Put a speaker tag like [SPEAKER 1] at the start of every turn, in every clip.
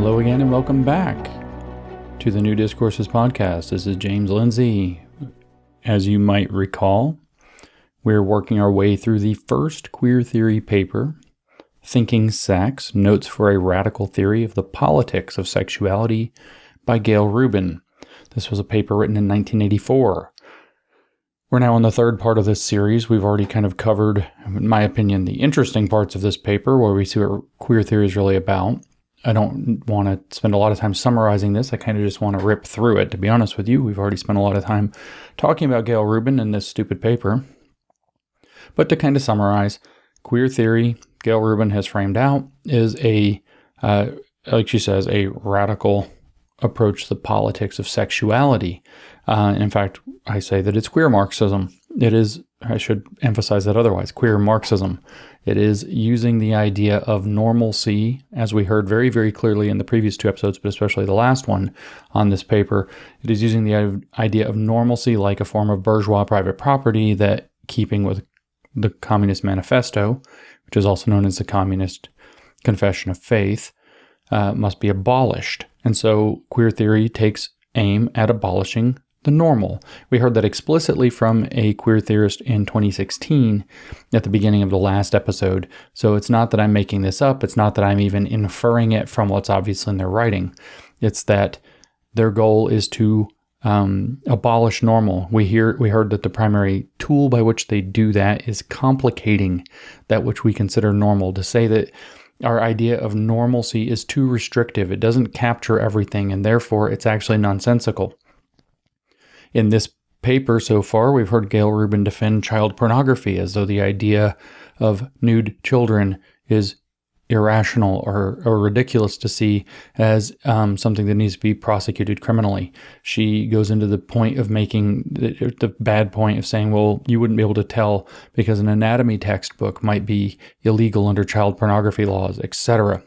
[SPEAKER 1] Hello again and welcome back to the new Discourses podcast. This is James Lindsay. As you might recall, we're working our way through the first queer theory paper, Thinking Sex, Notes for a Radical Theory of the Politics of Sexuality by Gayle Rubin. This was a paper written in 1984. We're now on the third part of this series. We've already kind of covered, in my opinion, the interesting parts of this paper where we see what queer theory is really about. I don't want to spend a lot of time summarizing this. I kind of just want to rip through it. To be honest with you, we've already spent a lot of time talking about Gayle Rubin in this stupid paper. But to kind of summarize, queer theory, Gayle Rubin has framed out, is like she says, a radical approach to the politics of sexuality. In fact, I say that it's queer Marxism. It is, I should emphasize that otherwise, queer Marxism. It is using the idea of normalcy, as we heard very, very clearly in the previous two episodes, but especially the last one on this paper. It is using the idea of normalcy like a form of bourgeois private property that, keeping with the Communist Manifesto, which is also known as the Communist Confession of Faith, must be abolished. And so queer theory takes aim at abolishing the normal. We heard that explicitly from a queer theorist in 2016 at the beginning of the last episode. So it's not that I'm making this up. It's not that I'm even inferring it from what's obvious in their writing. It's that their goal is to abolish normal. We heard that the primary tool by which they do that is complicating that which we consider normal. To say that our idea of normalcy is too restrictive. It doesn't capture everything, and therefore it's actually nonsensical. In this paper so far, we've heard Gayle Rubin defend child pornography as though the idea of nude children is irrational or ridiculous to see as something that needs to be prosecuted criminally. She goes into the point of making the bad point of saying, well, you wouldn't be able to tell because an anatomy textbook might be illegal under child pornography laws, etc.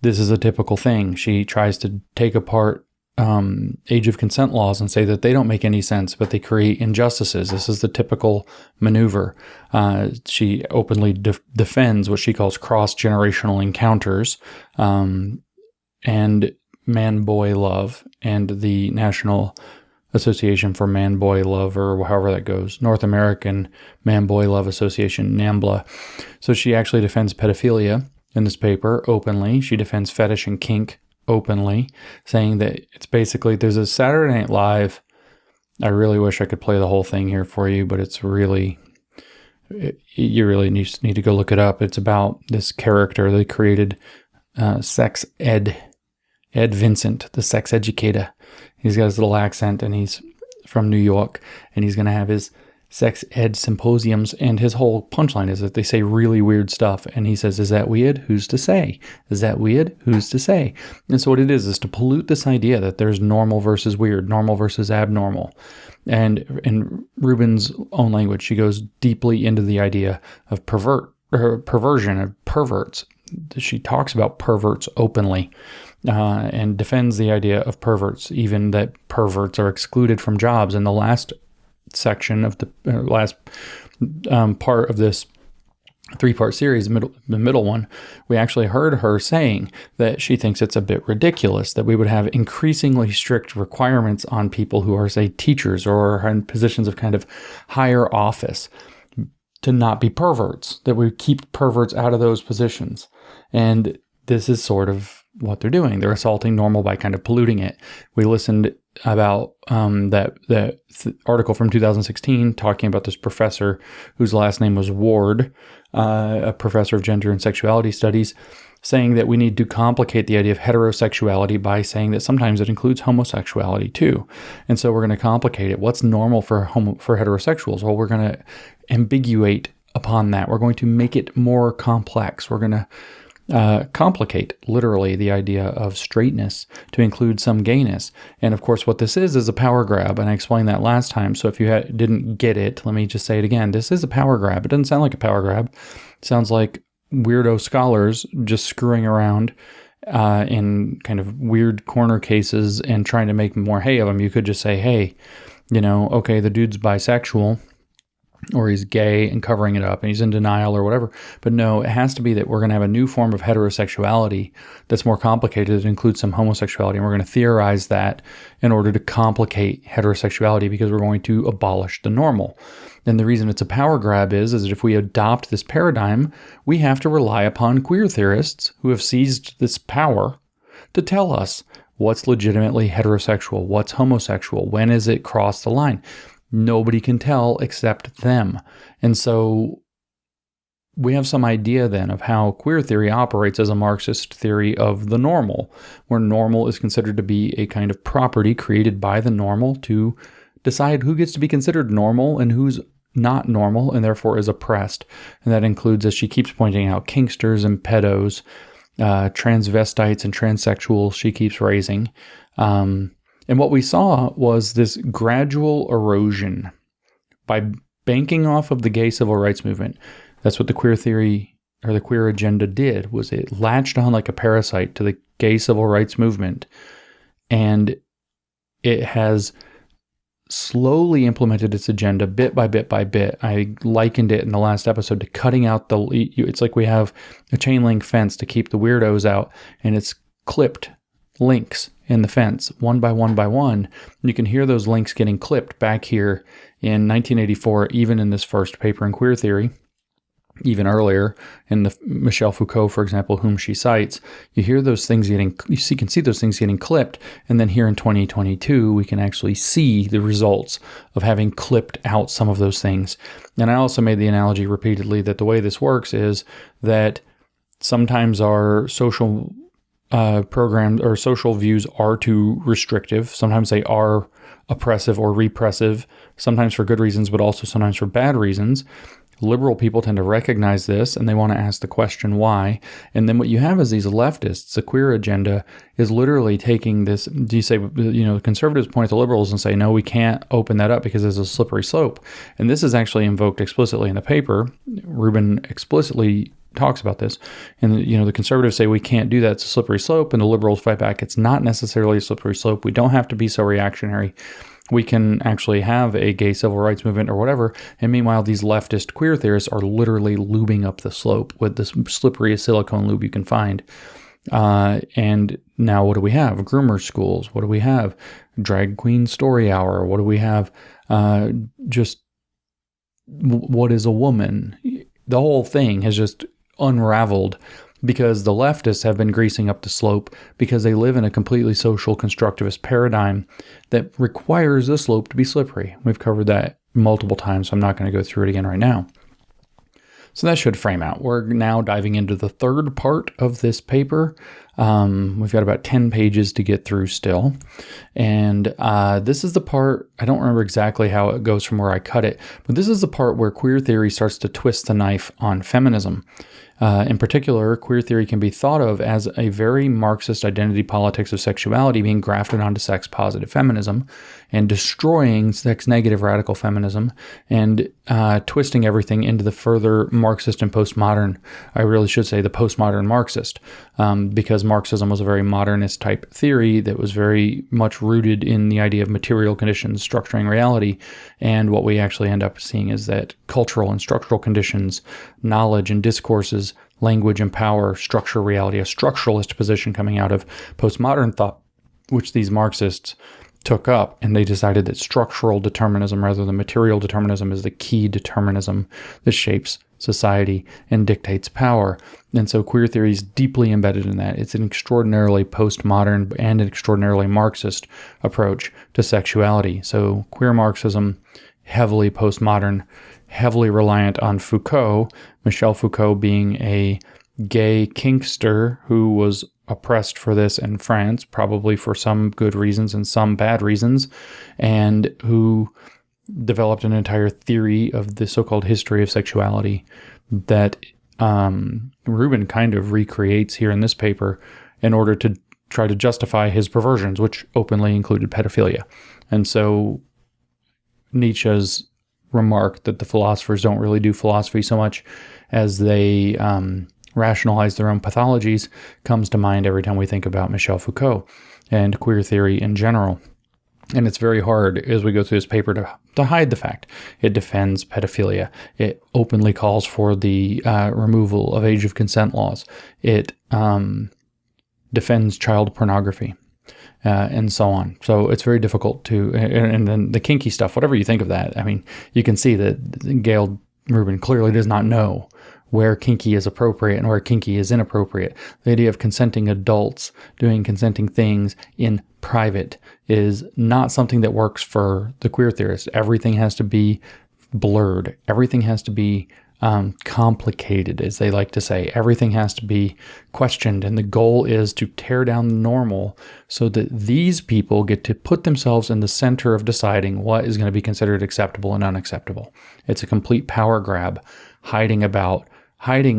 [SPEAKER 1] This is a typical thing. She tries to take apart age of consent laws and say that they don't make any sense, but they create injustices. This is the typical maneuver. She openly defends what she calls cross-generational encounters and man-boy love and the National Association for Man-Boy Love, or however that goes, North American Man-Boy Love Association, NAMBLA. So she actually defends pedophilia in this paper openly. She defends fetish and kink openly, saying that it's basically, there's a Saturday Night Live, I really wish I could play the whole thing here for you, but it's really, you really need to go look it up. It's about this character they created, Sex Ed Vincent, the sex educator. He's got his little accent and he's from New York, and he's going to have his sex ed symposiums, and his whole punchline is that they say really weird stuff, and he says, is that weird? Who's to say? Is that weird? Who's to say? And so what it is to pollute this idea that there's normal versus weird, normal versus abnormal. And in Rubin's own language, she goes deeply into the idea of perversion, of perverts. She talks about perverts openly and defends the idea of perverts, even that perverts are excluded from jobs. In the last section of the last part of this three-part series, the middle one, we actually heard her saying that she thinks it's a bit ridiculous that we would have increasingly strict requirements on people who are, say, teachers or are in positions of kind of higher office to not be perverts, that we keep perverts out of those positions. And this is sort of what they're doing. They're assaulting normal by kind of polluting it. We listened about that article from 2016 talking about this professor whose last name was Ward, a professor of gender and sexuality studies, saying that we need to complicate the idea of heterosexuality by saying that sometimes it includes homosexuality too. And so we're going to complicate it. What's normal for heterosexuals? Well, we're going to ambiguate upon that. We're going to make it more complex. We're going to complicate literally the idea of straightness to include some gayness. And of course, what this is a power grab. And I explained that last time. So if you didn't get it, let me just say it again. This is a power grab. It doesn't sound like a power grab. It sounds like weirdo scholars just screwing around in kind of weird corner cases and trying to make more hay of them. You could just say, hey, okay, the dude's bisexual. or he's gay and covering it up and he's in denial or whatever. But no, it has to be that we're going to have a new form of heterosexuality that's more complicated. It includes some homosexuality, and we're going to theorize that in order to complicate heterosexuality because we're going to abolish the normal. And the reason it's a power grab is that if we adopt this paradigm, we have to rely upon queer theorists who have seized this power to tell us what's legitimately heterosexual, what's homosexual, when is it crossed the line. Nobody can tell except them. And so we have some idea then of how queer theory operates as a Marxist theory of the normal, where normal is considered to be a kind of property created by the normal to decide who gets to be considered normal and who's not normal and therefore is oppressed. And that includes, as she keeps pointing out, kinksters and pedos, transvestites and transsexuals she keeps raising. And what we saw was this gradual erosion by banking off of the gay civil rights movement. That's what the queer theory or the queer agenda did, was it latched on like a parasite to the gay civil rights movement. And it has slowly implemented its agenda bit by bit by bit. I likened it in the last episode to cutting out it's like we have a chain link fence to keep the weirdos out, and it's clipped links in the fence one by one by one. You can hear those links getting clipped back here in 1984, even in this first paper in queer theory. Even earlier in the Michel Foucault, for example, whom she cites, you hear those things you can see those things getting clipped. And then here in 2022, we can actually see the results of having clipped out some of those things. And I also made the analogy repeatedly that the way this works is that sometimes our social programs or social views are too restrictive. Sometimes they are oppressive or repressive, sometimes for good reasons, but also sometimes for bad reasons. Liberal people tend to recognize this and they want to ask the question why. And then what you have is these leftists. The queer agenda is literally taking this. Do you say, the conservatives point at the liberals and say, no, we can't open that up because there's a slippery slope. And this is actually invoked explicitly in the paper. Rubin explicitly talks about this. And, the conservatives say we can't do that. It's a slippery slope. And the liberals fight back. It's not necessarily a slippery slope. We don't have to be so reactionary. We can actually have a gay civil rights movement or whatever. And meanwhile, these leftist queer theorists are literally lubing up the slope with the slipperiest silicone lube you can find. And now what do we have? Groomer schools. What do we have? Drag queen story hour. What do we have? What is a woman? The whole thing has just unraveled because the leftists have been greasing up the slope because they live in a completely social constructivist paradigm that requires the slope to be slippery. We've covered that multiple times, so I'm not going to go through it again right now. So that should frame out. We're now diving into the third part of this paper. We've got about 10 pages to get through still. And this is the part, I don't remember exactly how it goes from where I cut it, but this is the part where queer theory starts to twist the knife on feminism. In particular, queer theory can be thought of as a very Marxist identity politics of sexuality being grafted onto sex-positive feminism and destroying sex-negative radical feminism and twisting everything into the further Marxist and postmodern, I really should say the postmodern Marxist, because Marxism was a very modernist type theory that was very much rooted in the idea of material conditions structuring reality. And what we actually end up seeing is that cultural and structural conditions, knowledge and discourses, language and power structure reality, a structuralist position coming out of postmodern thought, which these Marxists took up, and they decided that structural determinism rather than material determinism is the key determinism that shapes society and dictates power. And so queer theory is deeply embedded in that. It's an extraordinarily postmodern and an extraordinarily Marxist approach to sexuality. So queer Marxism, heavily postmodern, heavily reliant on Foucault, Michel Foucault being a gay kinkster who was oppressed for this in France, probably for some good reasons and some bad reasons, and who developed an entire theory of the so-called history of sexuality that Rubin kind of recreates here in this paper in order to try to justify his perversions, which openly included pedophilia. And so Nietzsche's remark that the philosophers don't really do philosophy so much as they rationalize their own pathologies comes to mind every time we think about Michel Foucault and queer theory in general. And it's very hard as we go through this paper to hide the fact. It defends pedophilia. It openly calls for the removal of age of consent laws. It defends child pornography. And so on. So it's very difficult to, and then the kinky stuff, whatever you think of that, I mean, you can see that Gayle Rubin clearly does not know where kinky is appropriate and where kinky is inappropriate. The idea of consenting adults doing consenting things in private is not something that works for the queer theorist. Everything has to be blurred. Everything has to be complicated, as they like to say. Everything has to be questioned, and the goal is to tear down the normal so that these people get to put themselves in the center of deciding what is going to be considered acceptable and unacceptable. It's a complete power grab, hiding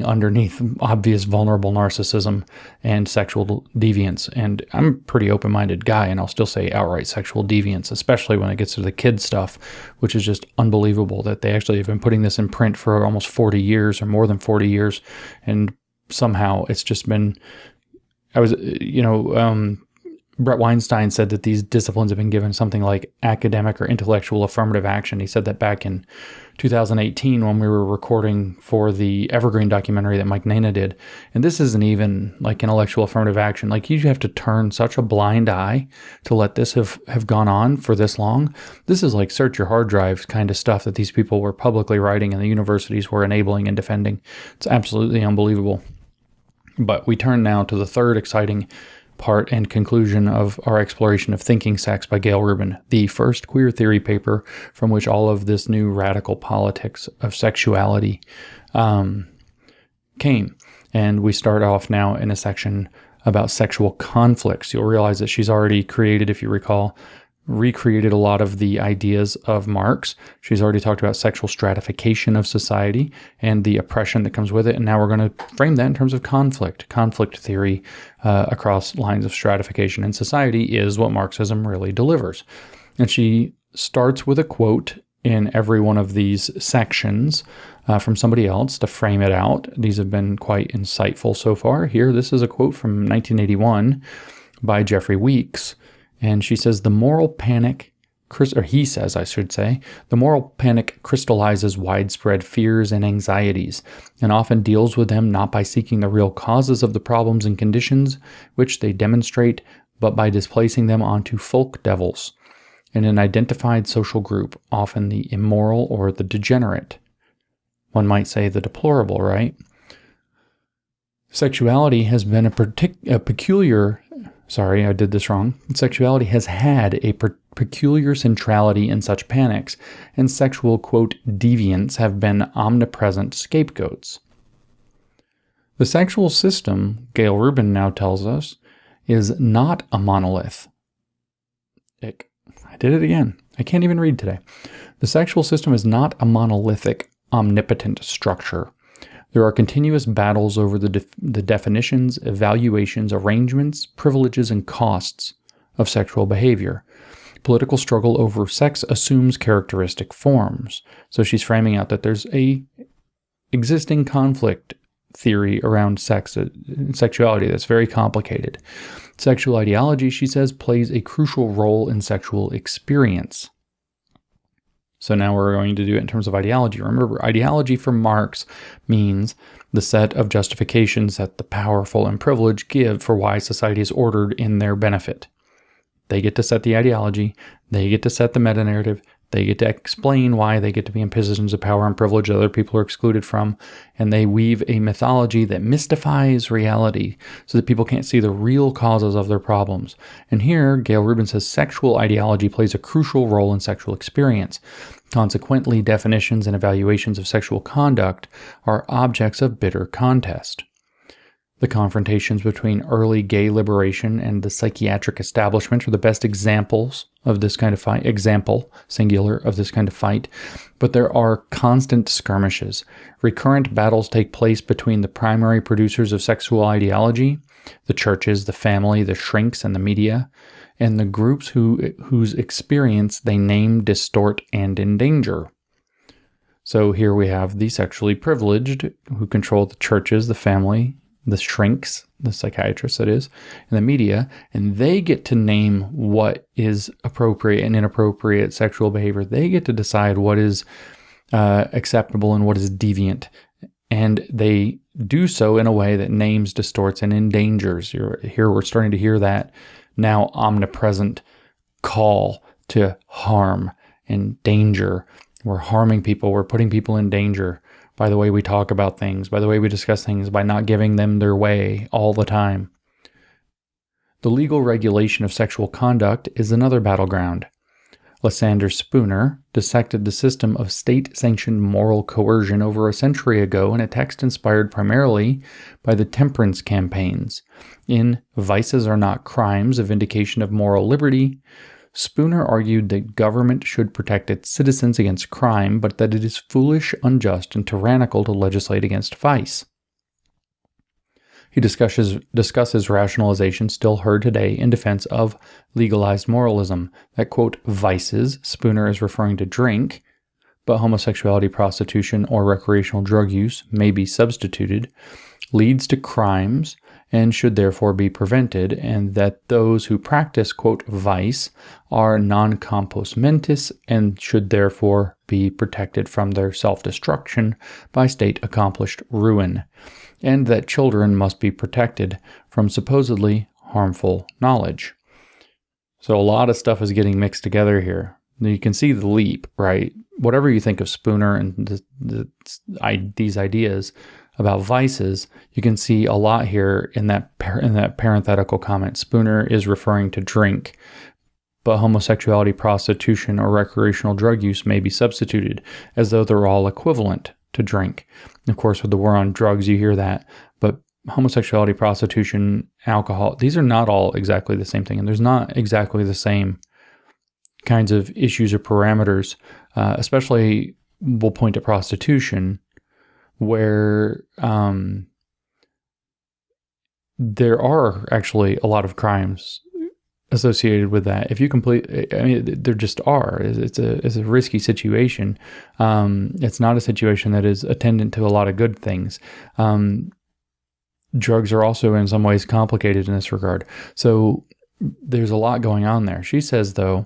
[SPEAKER 1] underneath obvious vulnerable narcissism and sexual deviance. And I'm a pretty open-minded guy, and I'll still say outright sexual deviance, especially when it gets to the kid stuff, which is just unbelievable that they actually have been putting this in print for almost 40 years or more than 40 years. And somehow it's just been, Brett Weinstein said that these disciplines have been given something like academic or intellectual affirmative action. He said that back in 2018 when we were recording for the Evergreen documentary that Mike Nana did. And this isn't even like intellectual affirmative action. Like, you have to turn such a blind eye to let this have gone on for this long. This is like search your hard drives kind of stuff that these people were publicly writing and the universities were enabling and defending. It's absolutely unbelievable. But we turn now to the third exciting part and conclusion of our exploration of Thinking Sex by Gayle Rubin, the first queer theory paper from which all of this new radical politics of sexuality came. And we start off now in a section about sexual conflicts. You'll realize that she's already created, if you recall, recreated a lot of the ideas of Marx. She's already talked about sexual stratification of society and the oppression that comes with it. And now we're going to frame that in terms of conflict theory across lines of stratification in society is what Marxism really delivers. And she starts with a quote in every one of these sections from somebody else to frame it out. These have been quite insightful so far. Here, this is a quote from 1981 by Jeffrey Weeks. And she says, the moral panic crystallizes widespread fears and anxieties, and often deals with them not by seeking the real causes of the problems and conditions which they demonstrate, but by displacing them onto folk devils in an identified social group, often the immoral or the degenerate. One might say the deplorable, right? Sexuality has been Sexuality has had a peculiar centrality in such panics, and sexual, quote, deviants have been omnipresent scapegoats. The sexual system, Gayle Rubin now tells us, is not a monolith. I did it again. I can't even read today. The sexual system is not a monolithic, omnipotent structure. There are continuous battles over the definitions, evaluations, arrangements, privileges, and costs of sexual behavior. Political struggle over sex assumes characteristic forms. So she's framing out that there's a existing conflict theory around sex and sexuality that's very complicated. Sexual ideology, she says, plays a crucial role in sexual experience. So now we're going to do it in terms of ideology. Remember, ideology for Marx means the set of justifications that the powerful and privileged give for why society is ordered in their benefit. They get to set the ideology. They get to set the meta-narrative. They get to explain why they get to be in positions of power and privilege that other people are excluded from. And they weave a mythology that mystifies reality so that people can't see the real causes of their problems. And here, Gayle Rubin says sexual ideology plays a crucial role in sexual experience. Consequently, definitions and evaluations of sexual conduct are objects of bitter contest. The confrontations between early gay liberation and the psychiatric establishment are the best examples of this kind of fight, example, singular, of this kind of fight. But there are constant skirmishes. Recurrent battles take place between the primary producers of sexual ideology, the churches, the family, the shrinks, and the media, and the groups whose experience they name, distort, and endanger. So here we have the sexually privileged who control the churches, the family, the shrinks, the psychiatrists that is, and the media, and they get to name what is appropriate and inappropriate sexual behavior. They get to decide what is acceptable and what is deviant. And they do so in a way that names, distorts, and endangers. We're starting to hear that now omnipresent call to harm and danger. We're harming people. We're putting people in danger by the way we talk about things, by the way we discuss things, by not giving them their way all the time. The legal regulation of sexual conduct is another battleground. Lysander Spooner dissected the system of state-sanctioned moral coercion over a century ago in a text inspired primarily by the temperance campaigns. In Vices Are Not Crimes, a Vindication of Moral Liberty, Spooner argued that government should protect its citizens against crime, but that it is foolish, unjust, and tyrannical to legislate against vice. He discusses rationalization still heard today in defense of legalized moralism, that, quote, vices, Spooner is referring to drink, but homosexuality, prostitution, or recreational drug use may be substituted, leads to crimes and should therefore be prevented, and that those who practice, quote, vice are non compos mentis and should therefore be protected from their self-destruction by state-accomplished ruin, and that children must be protected from supposedly harmful knowledge. So a lot of stuff is getting mixed together here. You can see the leap, right? Whatever you think of Spooner and these ideas about vices, you can see a lot here in that parenthetical comment. Spooner is referring to drink, but homosexuality, prostitution, or recreational drug use may be substituted, as though they're all equivalent to drink. Of course, with the war on drugs, you hear that, but homosexuality, prostitution, alcohol, these are not all exactly the same thing, and there's not exactly the same kinds of issues or parameters, especially we'll point to prostitution, where there are actually a lot of crimes associated with that. If you there just are. It's a risky situation. It's not a situation that is attendant to a lot of good things. Drugs are also in some ways complicated in this regard. So there's a lot going on there. She says, though,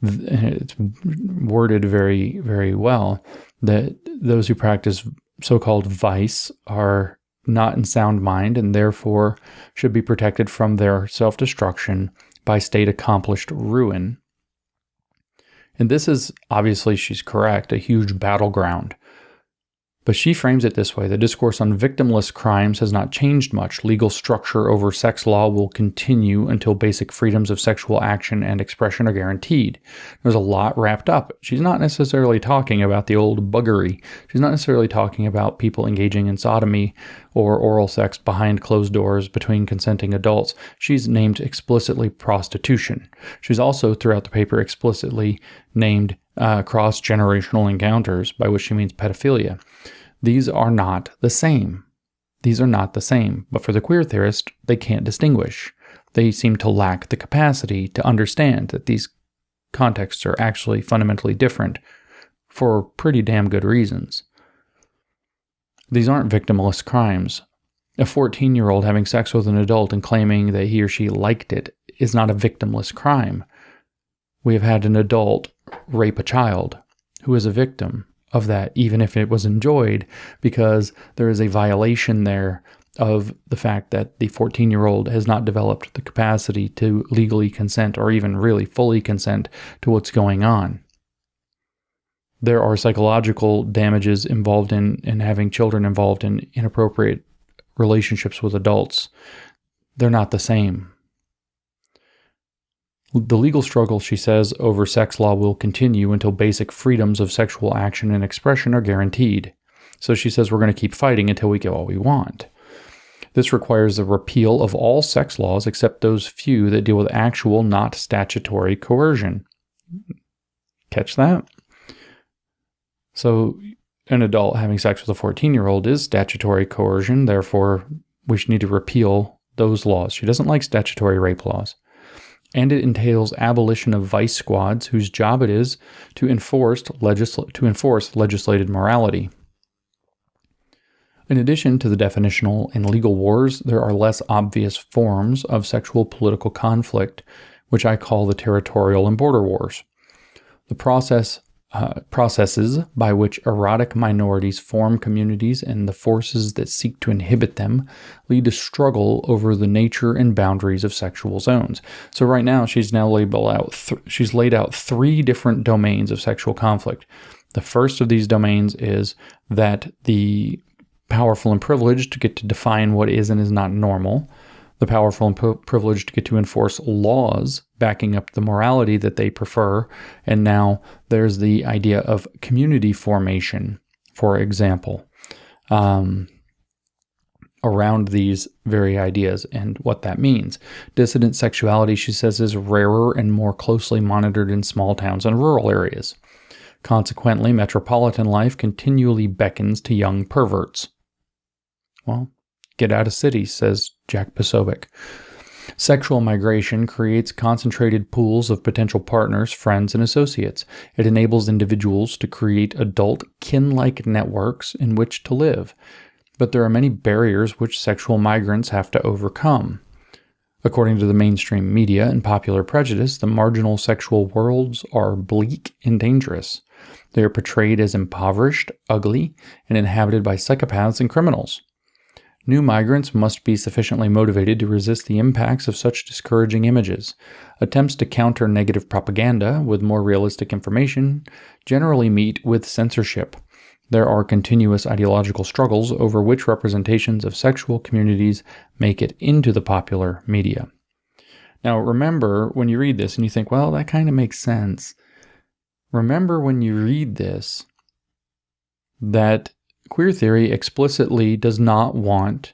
[SPEAKER 1] it's worded very, very well, that those who practice so-called vice are not in sound mind and therefore should be protected from their self-destruction by state-accomplished ruin. And this is, obviously, she's correct, a huge battleground. But she frames it this way: the discourse on victimless crimes has not changed much. Legal structure over sex law will continue until basic freedoms of sexual action and expression are guaranteed. There's a lot wrapped up. She's not necessarily talking about the old buggery. She's not necessarily talking about people engaging in sodomy or oral sex behind closed doors between consenting adults. She's named explicitly prostitution. She's also, throughout the paper, explicitly named cross-generational encounters, by which she means pedophilia. These are not the same. These are not the same. But for the queer theorist, they can't distinguish. They seem to lack the capacity to understand that these contexts are actually fundamentally different for pretty damn good reasons. These aren't victimless crimes. A 14-year-old having sex with an adult and claiming that he or she liked it is not a victimless crime. We have had an adult rape a child who is a victim of that, even if it was enjoyed, because there is a violation there of the fact that the 14-year-old has not developed the capacity to legally consent or even really fully consent to what's going on. There are psychological damages involved in having children involved in inappropriate relationships with adults. They're not the same. The legal struggle, she says, over sex law will continue until basic freedoms of sexual action and expression are guaranteed. So she says we're going to keep fighting until we get what we want. This requires the repeal of all sex laws except those few that deal with actual, not statutory coercion. Catch that? So an adult having sex with a 14-year-old is statutory coercion, therefore we should need to repeal those laws. She doesn't like statutory rape laws. And it entails abolition of vice squads whose job it is to enforce legislated morality. In addition to the definitional and legal wars, there are less obvious forms of sexual political conflict, which I call the territorial and border wars. The processes by which erotic minorities form communities and the forces that seek to inhibit them lead to struggle over the nature and boundaries of sexual zones. So right now, she's laid out three different domains of sexual conflict. The first of these domains is that the powerful and privileged get to define what is and is not normal. The powerful and privileged get to enforce laws backing up the morality that they prefer. And now there's the idea of community formation, for example, around these very ideas and what that means. Dissident sexuality, she says, is rarer and more closely monitored in small towns and rural areas. Consequently, metropolitan life continually beckons to young perverts. Well, get out of cities, says Jack Posobiec. Sexual migration creates concentrated pools of potential partners, friends, and associates. It enables individuals to create adult, kin-like networks in which to live. But there are many barriers which sexual migrants have to overcome. According to the mainstream media and popular prejudice, the marginal sexual worlds are bleak and dangerous. They are portrayed as impoverished, ugly, and inhabited by psychopaths and criminals. New migrants must be sufficiently motivated to resist the impacts of such discouraging images. Attempts to counter negative propaganda with more realistic information generally meet with censorship. There are continuous ideological struggles over which representations of sexual communities make it into the popular media. Now, remember when you read this and you think, well, that kind of makes sense. Remember when you read this that queer theory explicitly does not want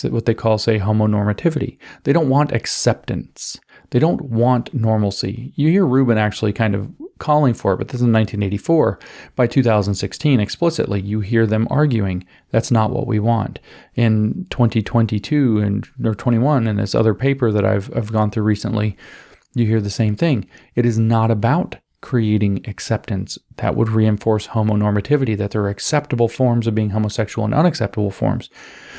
[SPEAKER 1] what they call, say, homonormativity. They don't want acceptance. They don't want normalcy. You hear Rubin actually kind of calling for it, but this is in 1984. By 2016, explicitly, you hear them arguing that's not what we want. In 2022 or 21, in this other paper that I've gone through recently, you hear the same thing. It is not about creating acceptance. That would reinforce homonormativity, that there are acceptable forms of being homosexual and unacceptable forms.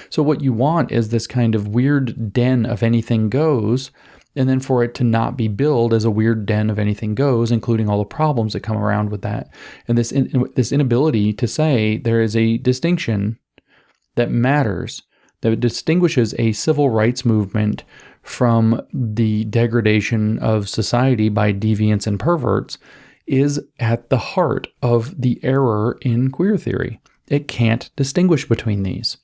[SPEAKER 1] So what you want is this kind of weird den of anything goes, and then for it to not be billed as a weird den of anything goes, including all the problems that come around with that. And this inability to say there is a distinction that matters, that distinguishes a civil rights movement from the degradation of society by deviants and perverts, is at the heart of the error in queer theory. It can't distinguish between these.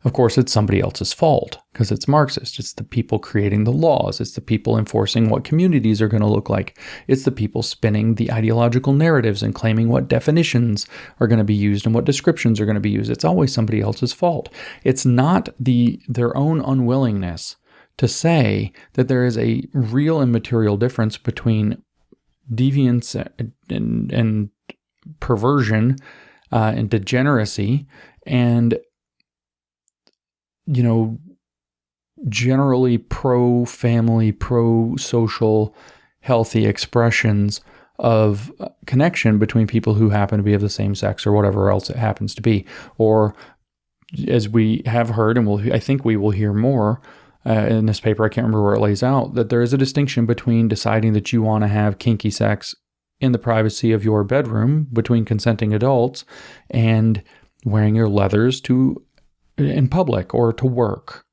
[SPEAKER 1] Of course, it's somebody else's fault because it's Marxist. It's the people creating the laws. It's the people enforcing what communities are going to look like. It's the people spinning the ideological narratives and claiming what definitions are going to be used and what descriptions are going to be used. It's always somebody else's fault. It's not their own unwillingness to say that there is a real and material difference between deviance and perversion and degeneracy and generally pro-family, pro-social, healthy expressions of connection between people who happen to be of the same sex or whatever else it happens to be. Or, as we have heard, and I think we will hear more in this paper, I can't remember where it lays out, that there is a distinction between deciding that you want to have kinky sex in the privacy of your bedroom between consenting adults and wearing your leathers in public or to work,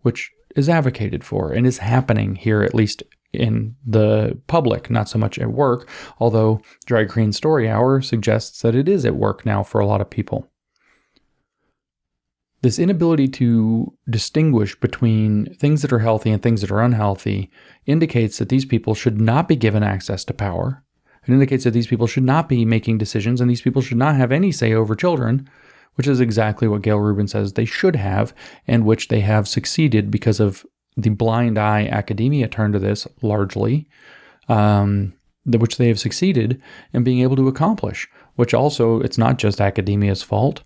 [SPEAKER 1] which is advocated for and is happening here, at least in the public, not so much at work, although Drag Queen Story Hour suggests that it is at work now for a lot of people. This inability to distinguish between things that are healthy and things that are unhealthy indicates that these people should not be given access to power. It indicates that these people should not be making decisions and these people should not have any say over children, which is exactly what Gayle Rubin says they should have, and which they have succeeded because of the blind eye academia turn to this largely, which they have succeeded in being able to accomplish, which also, it's not just academia's fault.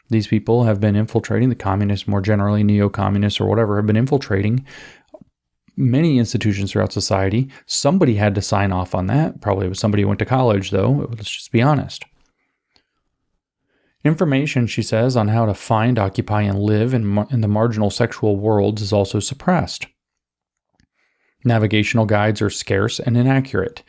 [SPEAKER 1] These people have been infiltrating, the communists, more generally neo-communists or whatever, have been infiltrating many institutions throughout society. Somebody had to sign off on that. Probably it was somebody who went to college, though. Let's just be honest. Information, she says, on how to find, occupy, and live in the marginal sexual worlds is also suppressed. Navigational guides are scarce and inaccurate.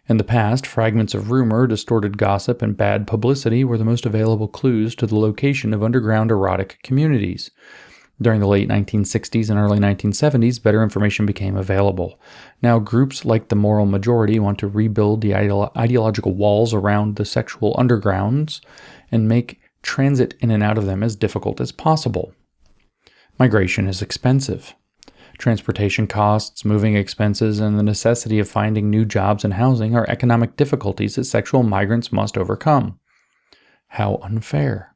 [SPEAKER 1] In the past, fragments of rumor, distorted gossip, and bad publicity were the most available clues to the location of underground erotic communities. During the late 1960s and early 1970s, better information became available. Now, groups like the moral majority want to rebuild the ideological walls around the sexual undergrounds and make transit in and out of them as difficult as possible. Migration is expensive. Transportation costs, moving expenses, and the necessity of finding new jobs and housing are economic difficulties that sexual migrants must overcome. How unfair.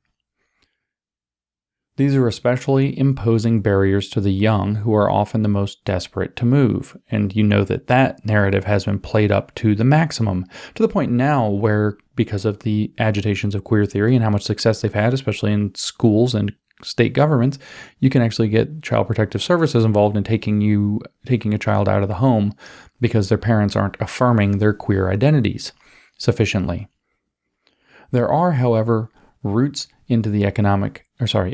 [SPEAKER 1] These are especially imposing barriers to the young, who are often the most desperate to move. And you know that narrative has been played up to the maximum, to the point now where, because of the agitations of queer theory and how much success they've had, especially in schools and state governments, you can actually get Child Protective Services involved in taking a child out of the home because their parents aren't affirming their queer identities sufficiently. There are, however, roots into the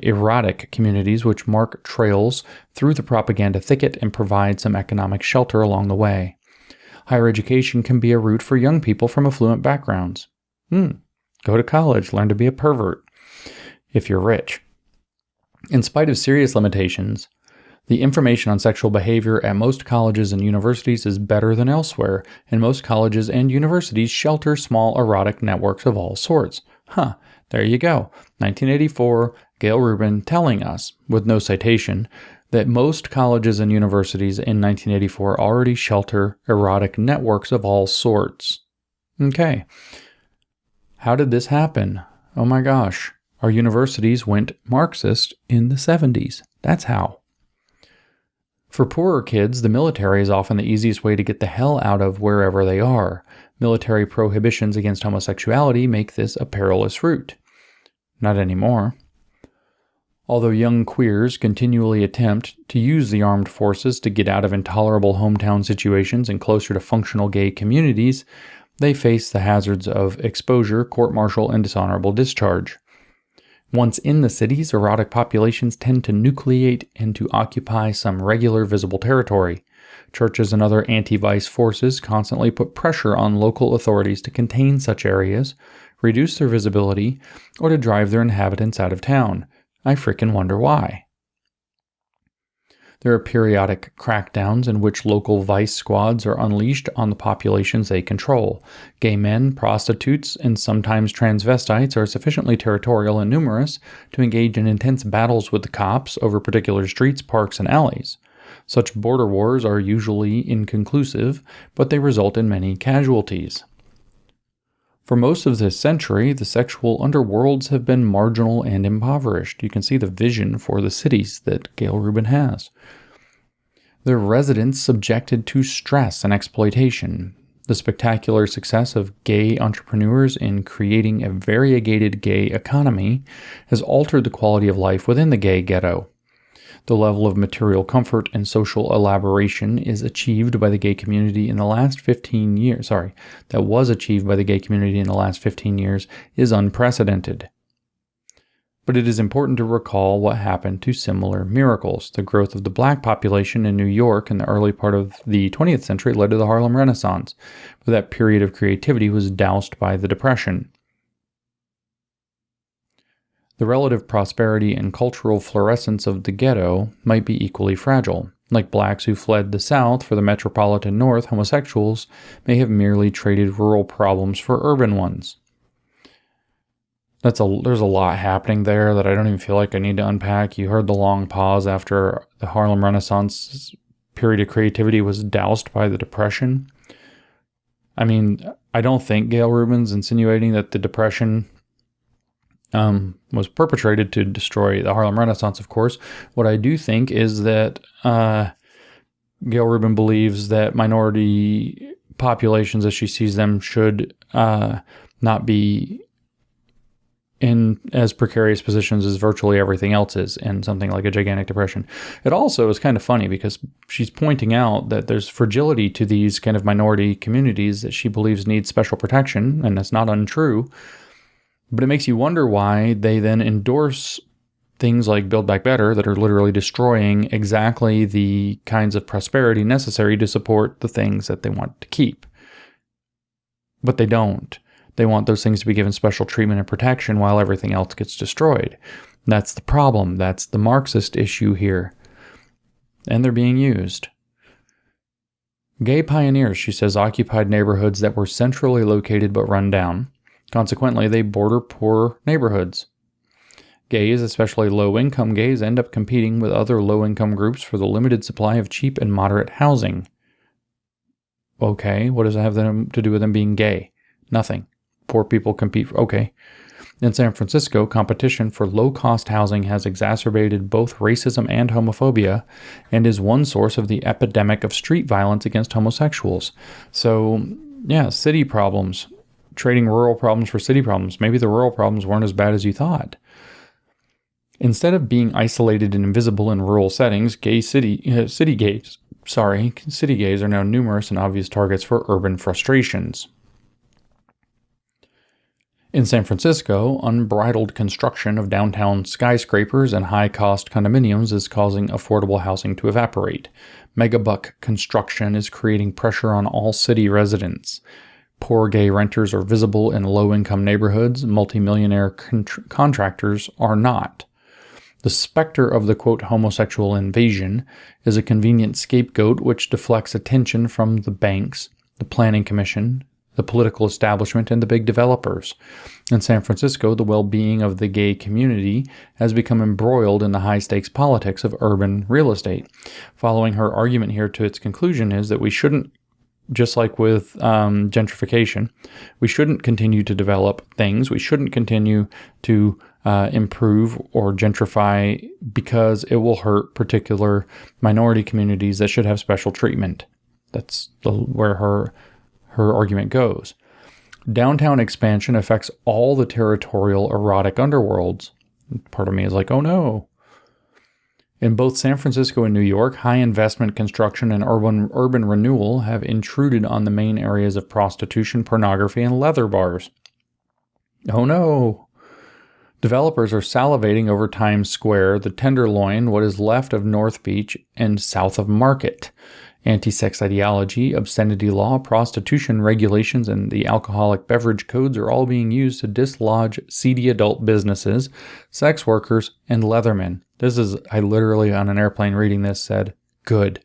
[SPEAKER 1] erotic communities which mark trails through the propaganda thicket and provide some economic shelter along the way. Higher education can be a route for young people from affluent backgrounds. Go to college, learn to be a pervert, if you're rich. In spite of serious limitations, the information on sexual behavior at most colleges and universities is better than elsewhere, and most colleges and universities shelter small erotic networks of all sorts. There you go. 1984, Gayle Rubin telling us, with no citation, that most colleges and universities in 1984 already shelter erotic networks of all sorts. Okay. How did this happen? Oh my gosh. Our universities went Marxist in the 70s. That's how. For poorer kids, the military is often the easiest way to get the hell out of wherever they are. Military prohibitions against homosexuality make this a perilous route. Not anymore. Although young queers continually attempt to use the armed forces to get out of intolerable hometown situations and closer to functional gay communities, they face the hazards of exposure, court-martial, and dishonorable discharge. Once in the cities, erotic populations tend to nucleate and to occupy some regular visible territory. Churches and other anti-vice forces constantly put pressure on local authorities to contain such areas, reduce their visibility, or to drive their inhabitants out of town. I frickin' wonder why. There are periodic crackdowns in which local vice squads are unleashed on the populations they control. Gay men, prostitutes, and sometimes transvestites are sufficiently territorial and numerous to engage in intense battles with the cops over particular streets, parks, and alleys. Such border wars are usually inconclusive, but they result in many casualties. For most of this century, the sexual underworlds have been marginal and impoverished. You can see the vision for the cities that Gayle Rubin has. Their residents subjected to stress and exploitation. The spectacular success of gay entrepreneurs in creating a variegated gay economy has altered the quality of life within the gay ghetto. The level of material comfort and social elaboration is achieved by the gay community in the last 15 years. That was achieved by the gay community in the last 15 years is unprecedented. But it is important to recall what happened to similar miracles. The growth of the black population in New York in the early part of the 20th century led to the Harlem Renaissance, but that period of creativity was doused by the Depression. The relative prosperity and cultural fluorescence of the ghetto might be equally fragile. Like blacks who fled the South for the metropolitan North, homosexuals may have merely traded rural problems for urban ones. There's a lot happening there that I don't even feel like I need to unpack. You heard the long pause after the Harlem Renaissance period of creativity was doused by the Depression. I mean, I don't think Gayle Rubin's insinuating that the Depression was perpetrated to destroy the Harlem Renaissance, of course. What I do think is that Gayle Rubin believes that minority populations, as she sees them, should not be in as precarious positions as virtually everything else is in something like a gigantic depression. It also is kind of funny because she's pointing out that there's fragility to these kind of minority communities that she believes need special protection, and that's not untrue. But it makes you wonder why they then endorse things like Build Back Better that are literally destroying exactly the kinds of prosperity necessary to support the things that they want to keep. But they don't. They want those things to be given special treatment and protection while everything else gets destroyed. That's the problem. That's the Marxist issue here. And they're being used. Gay pioneers, she says, occupied neighborhoods that were centrally located but run down. Consequently, they border poor neighborhoods. Gays, especially low-income gays, end up competing with other low-income groups for the limited supply of cheap and moderate housing. Okay, what does that have to do with them being gay? Nothing. Poor people compete for... Okay. In San Francisco, competition for low-cost housing has exacerbated both racism and homophobia and is one source of the epidemic of street violence against homosexuals. So, yeah, city problems. Trading rural problems for city problems. Maybe the rural problems weren't as bad as you thought. Instead of being isolated and invisible in rural settings, city gays are now numerous and obvious targets for urban frustrations. In San Francisco, unbridled construction of downtown skyscrapers and high-cost condominiums is causing affordable housing to evaporate. Megabuck construction is creating pressure on all city residents. Poor gay renters are visible in low-income neighborhoods. Multimillionaire contractors are not. The specter of the, quote, homosexual invasion is a convenient scapegoat which deflects attention from the banks, the planning commission, the political establishment, and the big developers. In San Francisco, the well-being of the gay community has become embroiled in the high-stakes politics of urban real estate. Following her argument here to its conclusion is that we shouldn't, just like with gentrification, we shouldn't continue to develop things. We shouldn't continue to improve or gentrify because it will hurt particular minority communities that should have special treatment. That's where her argument goes. Downtown expansion affects all the territorial erotic underworlds. Part of me is like, oh no. In both San Francisco and New York, high investment construction and urban renewal have intruded on the main areas of prostitution, pornography, and leather bars. Oh no. Developers are salivating over Times Square, the Tenderloin, what is left of North Beach, and south of Market. Anti-sex ideology, obscenity law, prostitution regulations, and the alcoholic beverage codes are all being used to dislodge seedy adult businesses, sex workers, and leathermen. I literally on an airplane reading this said, good.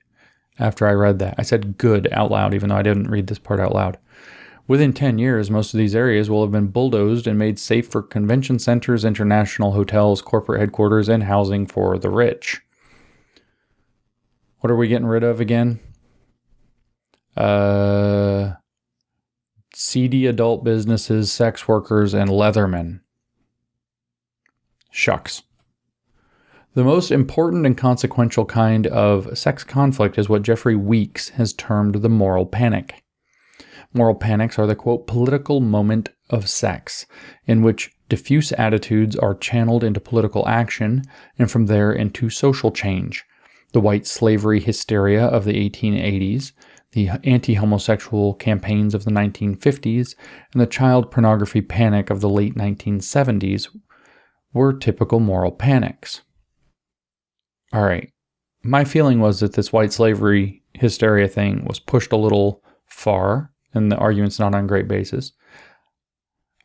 [SPEAKER 1] After I read that, I said good out loud, even though I didn't read this part out loud. Within 10 years, most of these areas will have been bulldozed and made safe for convention centers, international hotels, corporate headquarters, and housing for the rich. What are we getting rid of again? Seedy adult businesses, sex workers, and leathermen. Shucks. The most important and consequential kind of sex conflict is what Jeffrey Weeks has termed the moral panic. Moral panics are the, quote, political moment of sex, in which diffuse attitudes are channeled into political action and from there into social change. The white slavery hysteria of the 1880s, the anti-homosexual campaigns of the 1950s, and the child pornography panic of the late 1970s were typical moral panics. All right. My feeling was that this white slavery hysteria thing was pushed a little far, and the argument's not on great basis.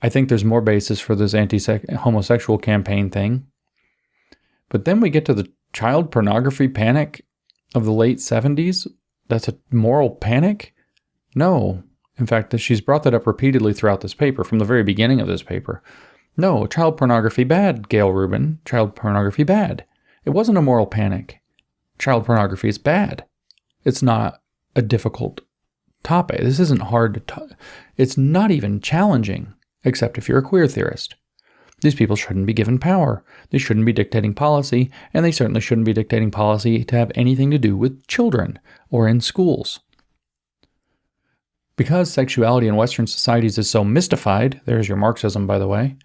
[SPEAKER 1] I think there's more basis for this anti-homosexual campaign thing. But then we get to the child pornography panic of the late 70s. That's a moral panic? No. In fact, she's brought that up repeatedly throughout this paper, from the very beginning of this paper. No, child pornography bad, Gayle Rubin. Child pornography bad. It wasn't a moral panic. Child pornography is bad. It's not a difficult topic. This isn't hard to it's not even challenging, except if you're a queer theorist. These people shouldn't be given power. They shouldn't be dictating policy, and they certainly shouldn't be dictating policy to have anything to do with children or in schools. Because sexuality in Western societies is so mystified, there's your Marxism, by the way,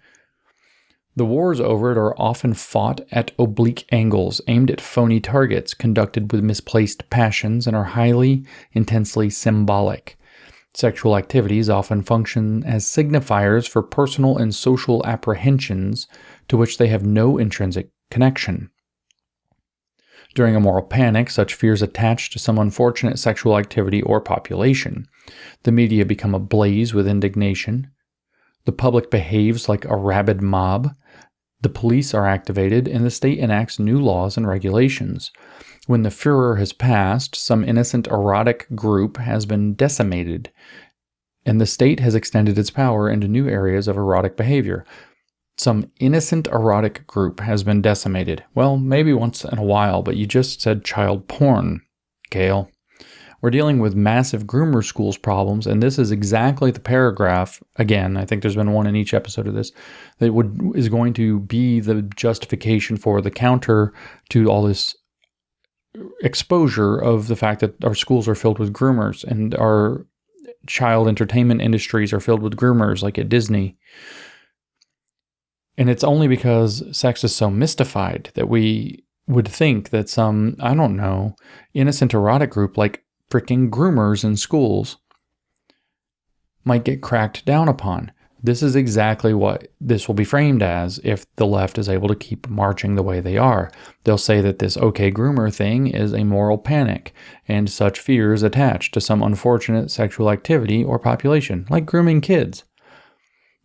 [SPEAKER 1] the wars over it are often fought at oblique angles, aimed at phony targets, conducted with misplaced passions, and are highly, intensely symbolic. Sexual activities often function as signifiers for personal and social apprehensions to which they have no intrinsic connection. During a moral panic, such fears attach to some unfortunate sexual activity or population. The media become ablaze with indignation. The public behaves like a rabid mob. The police are activated, and the state enacts new laws and regulations. When the furor has passed, some innocent erotic group has been decimated, and the state has extended its power into new areas of erotic behavior. Some innocent erotic group has been decimated. Well, maybe once in a while, but you just said child porn, Gayle. We're dealing with massive groomer schools problems, and this is exactly the paragraph, again, I think there's been one in each episode of this, that is going to be the justification for the counter to all this exposure of the fact that our schools are filled with groomers and our child entertainment industries are filled with groomers like at Disney. And it's only because sex is so mystified that we would think that some, I don't know, innocent erotic group like freaking groomers in schools might get cracked down upon. This is exactly what this will be framed as if the left is able to keep marching the way they are. They'll say that this okay groomer thing is a moral panic, and such fears attached to some unfortunate sexual activity or population, like grooming kids.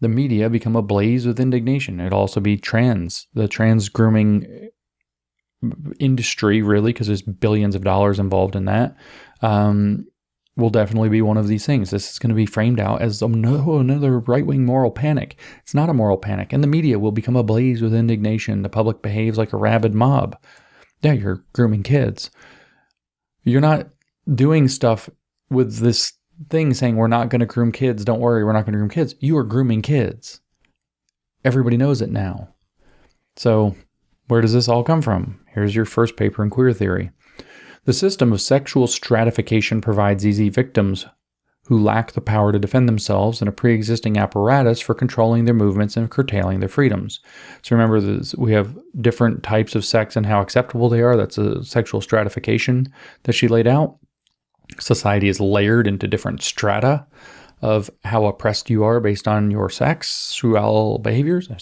[SPEAKER 1] The media become ablaze with indignation. It'll also be the trans grooming industry, really, because there's billions of dollars involved in that, will definitely be one of these things. This is going to be framed out as another right-wing moral panic. It's not a moral panic. And the media will become ablaze with indignation. The public behaves like a rabid mob. Yeah, you're grooming kids. You're not doing stuff with this thing saying we're not going to groom kids. Don't worry, we're not going to groom kids. You are grooming kids. Everybody knows it now. So where does this all come from? Here's your first paper in queer theory. The system of sexual stratification provides easy victims who lack the power to defend themselves and a pre-existing apparatus for controlling their movements and curtailing their freedoms. So remember, we have different types of sex and how acceptable they are. That's a sexual stratification that she laid out. Society is layered into different strata of how oppressed you are based on your sex, sexual behaviors, your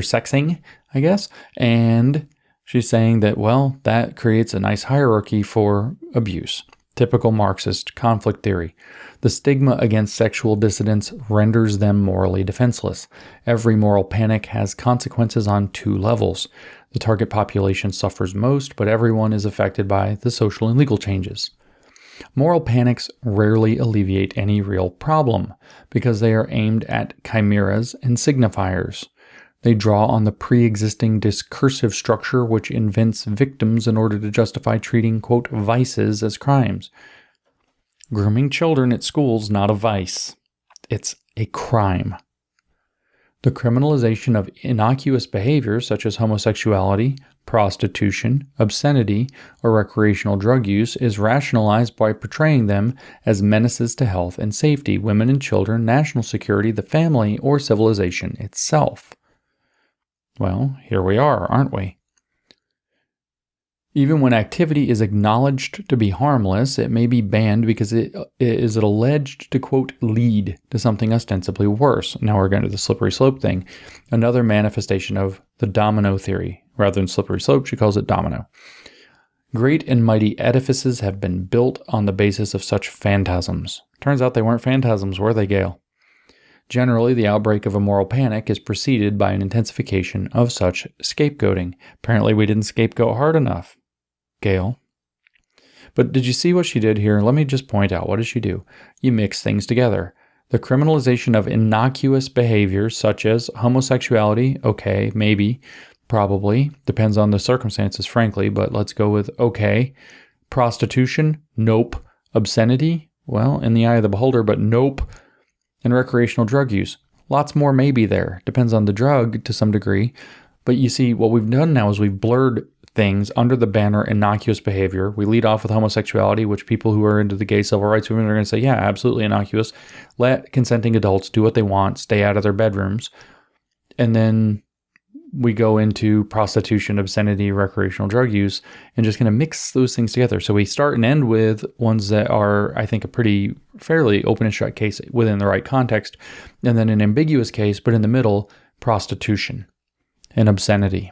[SPEAKER 1] sexing, I guess. And she's saying that, well, that creates a nice hierarchy for abuse. Typical Marxist conflict theory. The stigma against sexual dissidents renders them morally defenseless. Every moral panic has consequences on two levels. The target population suffers most, but everyone is affected by the social and legal changes. Moral panics rarely alleviate any real problem because they are aimed at chimeras and signifiers. They draw on the pre-existing discursive structure which invents victims in order to justify treating, quote, vices as crimes. Grooming children at school is not a vice. It's a crime. The criminalization of innocuous behaviors such as homosexuality, prostitution, obscenity, or recreational drug use is rationalized by portraying them as menaces to health and safety, women and children, national security, the family, or civilization itself. Well, here we are, aren't we? Even when activity is acknowledged to be harmless, it may be banned because it is alleged to, quote, lead to something ostensibly worse. Now we're going to the slippery slope thing. Another manifestation of the domino theory. Rather than slippery slope, she calls it domino. Great and mighty edifices have been built on the basis of such phantasms. Turns out they weren't phantasms, were they, Gayle? Generally, the outbreak of a moral panic is preceded by an intensification of such scapegoating. Apparently, we didn't scapegoat hard enough, Gayle. But did you see what she did here? Let me just point out, what did she do? You mix things together. The criminalization of innocuous behaviors such as homosexuality, okay, maybe, probably, depends on the circumstances, frankly, but let's go with okay. Prostitution, nope. Obscenity, well, in the eye of the beholder, but nope. And recreational drug use. Lots more may be there. Depends on the drug to some degree. But you see, what we've done now is we've blurred things under the banner innocuous behavior. We lead off with homosexuality, which people who are into the gay civil rights movement are going to say, yeah, absolutely innocuous. Let consenting adults do what they want, stay out of their bedrooms. And then we go into prostitution, obscenity, recreational drug use, and just kind of mix those things together. So we start and end with ones that are, I think, a pretty fairly open and shut case within the right context, and then an ambiguous case, but in the middle, prostitution and obscenity,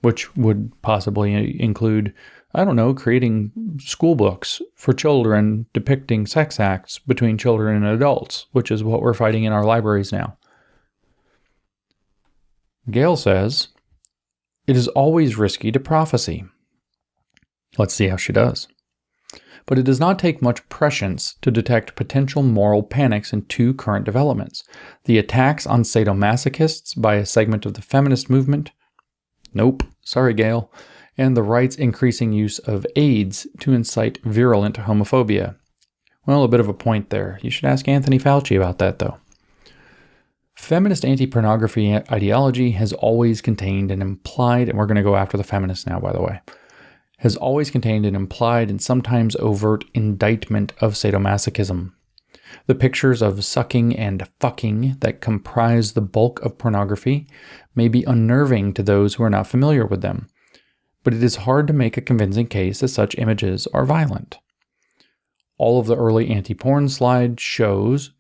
[SPEAKER 1] which would possibly include, I don't know, creating school books for children depicting sex acts between children and adults, which is what we're fighting in our libraries now. Gayle says, it is always risky to prophesy. Let's see how she does. But it does not take much prescience to detect potential moral panics in two current developments. The attacks on sadomasochists by a segment of the feminist movement. Nope, sorry Gayle. And the right's increasing use of AIDS to incite virulent homophobia. Well, a bit of a point there. You should ask Anthony Fauci about that, though. Feminist anti-pornography ideology has always contained an implied, and we're going to go after the feminists now, by the way, has always contained an implied and sometimes overt indictment of sadomasochism. The pictures of sucking and fucking that comprise the bulk of pornography may be unnerving to those who are not familiar with them, but it is hard to make a convincing case that such images are violent. All of the early anti-porn slideshows,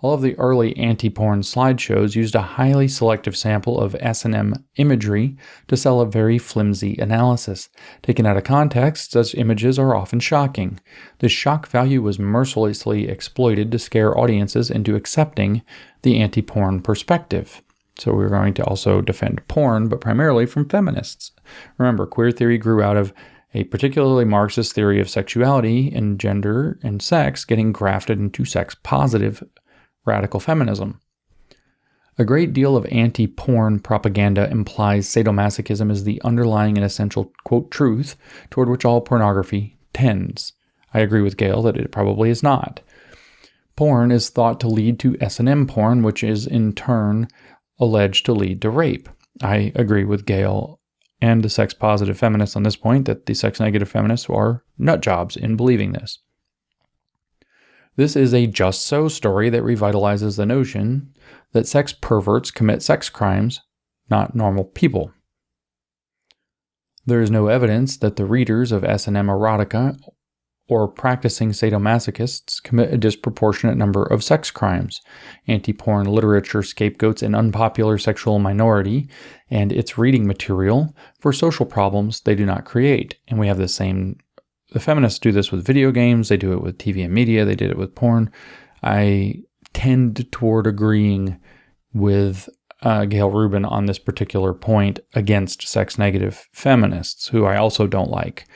[SPEAKER 1] all of the early anti-porn slideshows used a highly selective sample of S&M imagery to sell a very flimsy analysis. Taken out of context, such images are often shocking. The shock value was mercilessly exploited to scare audiences into accepting the anti-porn perspective. So we're going to also defend porn, but primarily from feminists. Remember, queer theory grew out of a particularly Marxist theory of sexuality and gender and sex getting grafted into sex-positive radical feminism. A great deal of anti-porn propaganda implies sadomasochism is the underlying and essential, quote, truth toward which all pornography tends. I agree with Gayle that it probably is not. Porn is thought to lead to S&M porn, which is in turn alleged to lead to rape. I agree with Gayle and the sex-positive feminists on this point that the sex-negative feminists are nut jobs in believing this. This is a just so story that revitalizes the notion that sex perverts commit sex crimes, not normal people. There is no evidence that the readers of S&M erotica or practicing sadomasochists commit a disproportionate number of sex crimes. Anti-porn literature scapegoats an unpopular sexual minority and its reading material for social problems they do not create. And we have the feminists do this with video games, they do it with TV and media, they did it with porn. I tend toward agreeing with Gayle Rubin on this particular point against sex-negative feminists, who I also don't like.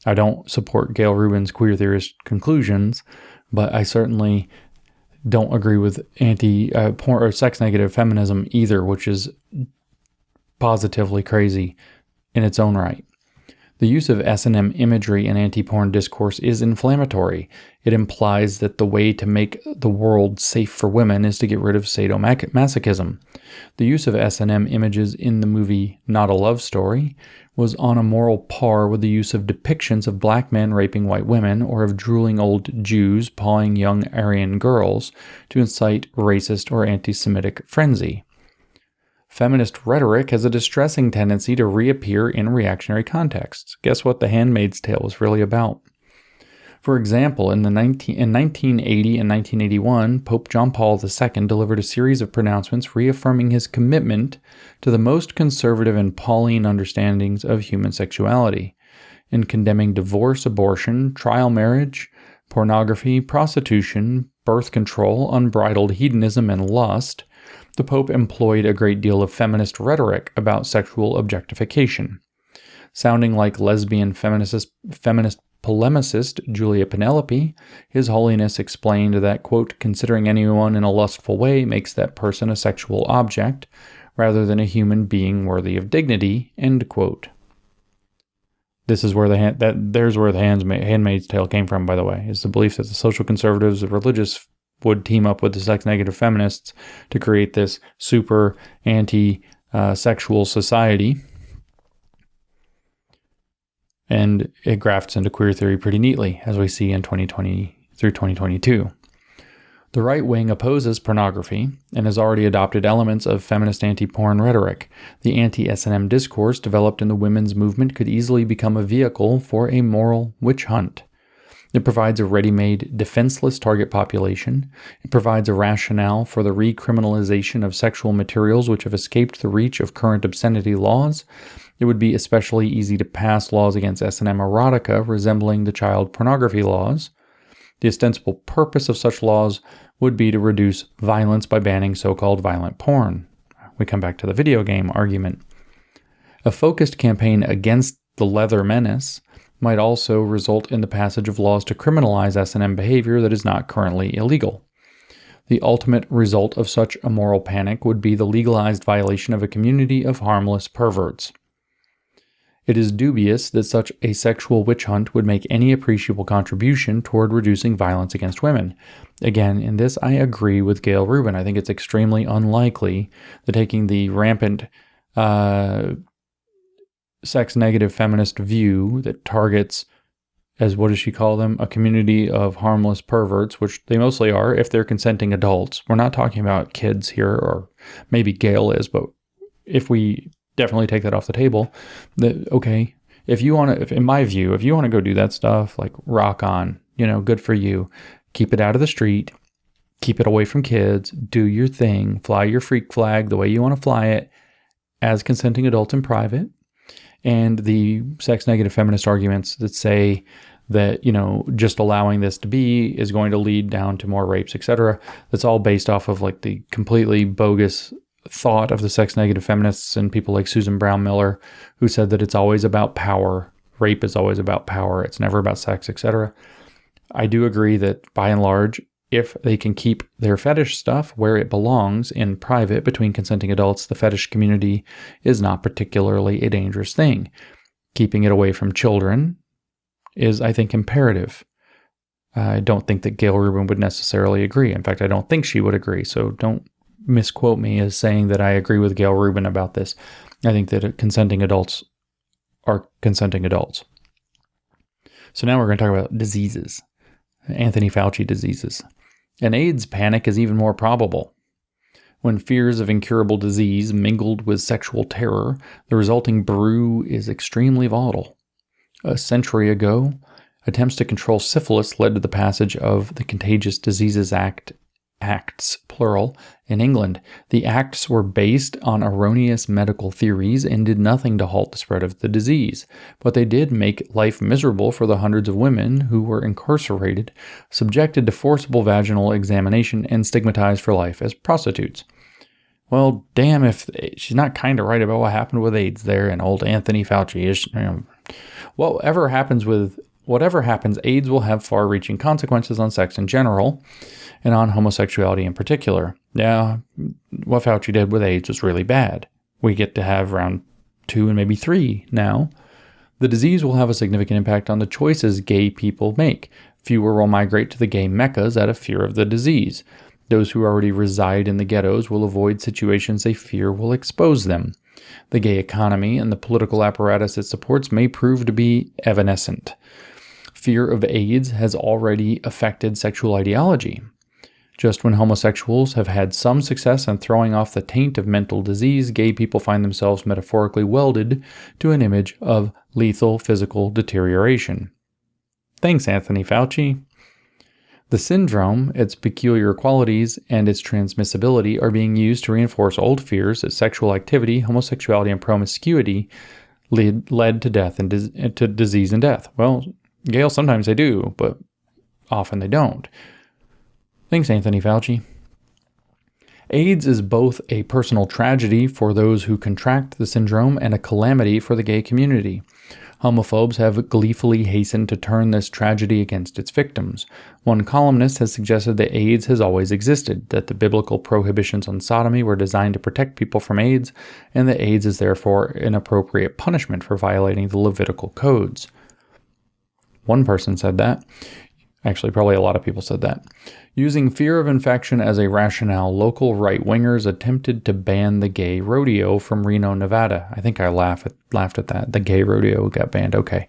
[SPEAKER 1] I don't support Gayle Rubin's queer theorist conclusions, but I certainly don't agree with anti-porn or sex-negative feminism either, which is positively crazy in its own right. The use of S&M imagery in anti-porn discourse is inflammatory. It implies that the way to make the world safe for women is to get rid of sadomasochism. The use of S&M images in the movie Not a Love Story was on a moral par with the use of depictions of black men raping white women or of drooling old Jews pawing young Aryan girls to incite racist or anti-Semitic frenzy. Feminist rhetoric has a distressing tendency to reappear in reactionary contexts. Guess what The Handmaid's Tale was really about? For example, in 1980 and 1981, Pope John Paul II delivered a series of pronouncements reaffirming his commitment to the most conservative and Pauline understandings of human sexuality. In condemning divorce, abortion, trial marriage, pornography, prostitution, birth control, unbridled hedonism, and lust, the Pope employed a great deal of feminist rhetoric about sexual objectification. Sounding like lesbian feminist polemicist Julia Penelope, His Holiness explained that, quote, considering anyone in a lustful way makes that person a sexual object, rather than a human being worthy of dignity, end quote. This is where there's where the Handmaid's Tale came from, by the way, is the belief that the social conservatives, the religious, would team up with the sex-negative feminists to create this super anti-sexual society. And it grafts into queer theory pretty neatly, as we see in 2020 through 2022. The right wing opposes pornography and has already adopted elements of feminist anti-porn rhetoric. The anti-S&M discourse developed in the women's movement could easily become a vehicle for a moral witch hunt. It provides a ready-made, defenseless target population. It provides a rationale for the recriminalization of sexual materials which have escaped the reach of current obscenity laws. It would be especially easy to pass laws against S&M erotica resembling the child pornography laws. The ostensible purpose of such laws would be to reduce violence by banning so-called violent porn. We come back to the video game argument. A focused campaign against the leather menace might also result in the passage of laws to criminalize S&M behavior that is not currently illegal. The ultimate result of such a moral panic would be the legalized violation of a community of harmless perverts. It is dubious that such a sexual witch hunt would make any appreciable contribution toward reducing violence against women. Again, in this I agree with Gayle Rubin. I think it's extremely unlikely that taking the rampant sex-negative feminist view that targets, as what does she call them, a community of harmless perverts, which they mostly are if they're consenting adults. We're not talking about kids here, or maybe Gayle is, but if we definitely take that off the table, that, okay, if you want to, in my view, if you want to go do that stuff, like rock on, good for you. Keep it out of the street, keep it away from kids, do your thing, fly your freak flag the way you want to fly it as consenting adults in private. And the sex negative feminist arguments that say that, just allowing this to be is going to lead down to more rapes, etc. That's all based off of like the completely bogus thought of the sex negative feminists and people like Susan Brown Miller, who said that it's always about power. Rape is always about power. It's never about sex, etc. I do agree that by and large, if they can keep their fetish stuff where it belongs in private between consenting adults, the fetish community is not particularly a dangerous thing. Keeping it away from children is, I think, imperative. I don't think that Gayle Rubin would necessarily agree. In fact, I don't think she would agree. So don't misquote me as saying that I agree with Gayle Rubin about this. I think that consenting adults are consenting adults. So now we're going to talk about diseases. Anthony Fauci diseases. An AIDS panic is even more probable. When fears of incurable disease mingled with sexual terror, the resulting brew is extremely volatile. A century ago, attempts to control syphilis led to the passage of the Contagious Diseases Acts, plural, in England. The acts were based on erroneous medical theories and did nothing to halt the spread of the disease, but they did make life miserable for the hundreds of women who were incarcerated, subjected to forcible vaginal examination, and stigmatized for life as prostitutes. Well, damn if she's not kind of right about what happened with AIDS there, and old Anthony Fauci is. Whatever happens, AIDS will have far-reaching consequences on sex in general, and on homosexuality in particular. Yeah, what Fauci did with AIDS was really bad. We get to have round 2 and maybe 3 now. The disease will have a significant impact on the choices gay people make. Fewer will migrate to the gay meccas out of fear of the disease. Those who already reside in the ghettos will avoid situations they fear will expose them. The gay economy and the political apparatus it supports may prove to be evanescent. Fear of AIDS has already affected sexual ideology. Just when homosexuals have had some success in throwing off the taint of mental disease, gay people find themselves metaphorically welded to an image of lethal physical deterioration. Thanks, Anthony Fauci. The syndrome, its peculiar qualities, and its transmissibility are being used to reinforce old fears that sexual activity, homosexuality, and promiscuity led to death and to disease and death. Well, Gayle, sometimes they do, but often they don't. Thanks, Anthony Fauci. AIDS is both a personal tragedy for those who contract the syndrome and a calamity for the gay community. Homophobes have gleefully hastened to turn this tragedy against its victims. One columnist has suggested that AIDS has always existed, that the biblical prohibitions on sodomy were designed to protect people from AIDS, and that AIDS is therefore an appropriate punishment for violating the Levitical codes. One person said that. Actually, probably a lot of people said that. Using fear of infection as a rationale, local right-wingers attempted to ban the gay rodeo from Reno, Nevada. I think I laughed at that. The gay rodeo got banned. Okay.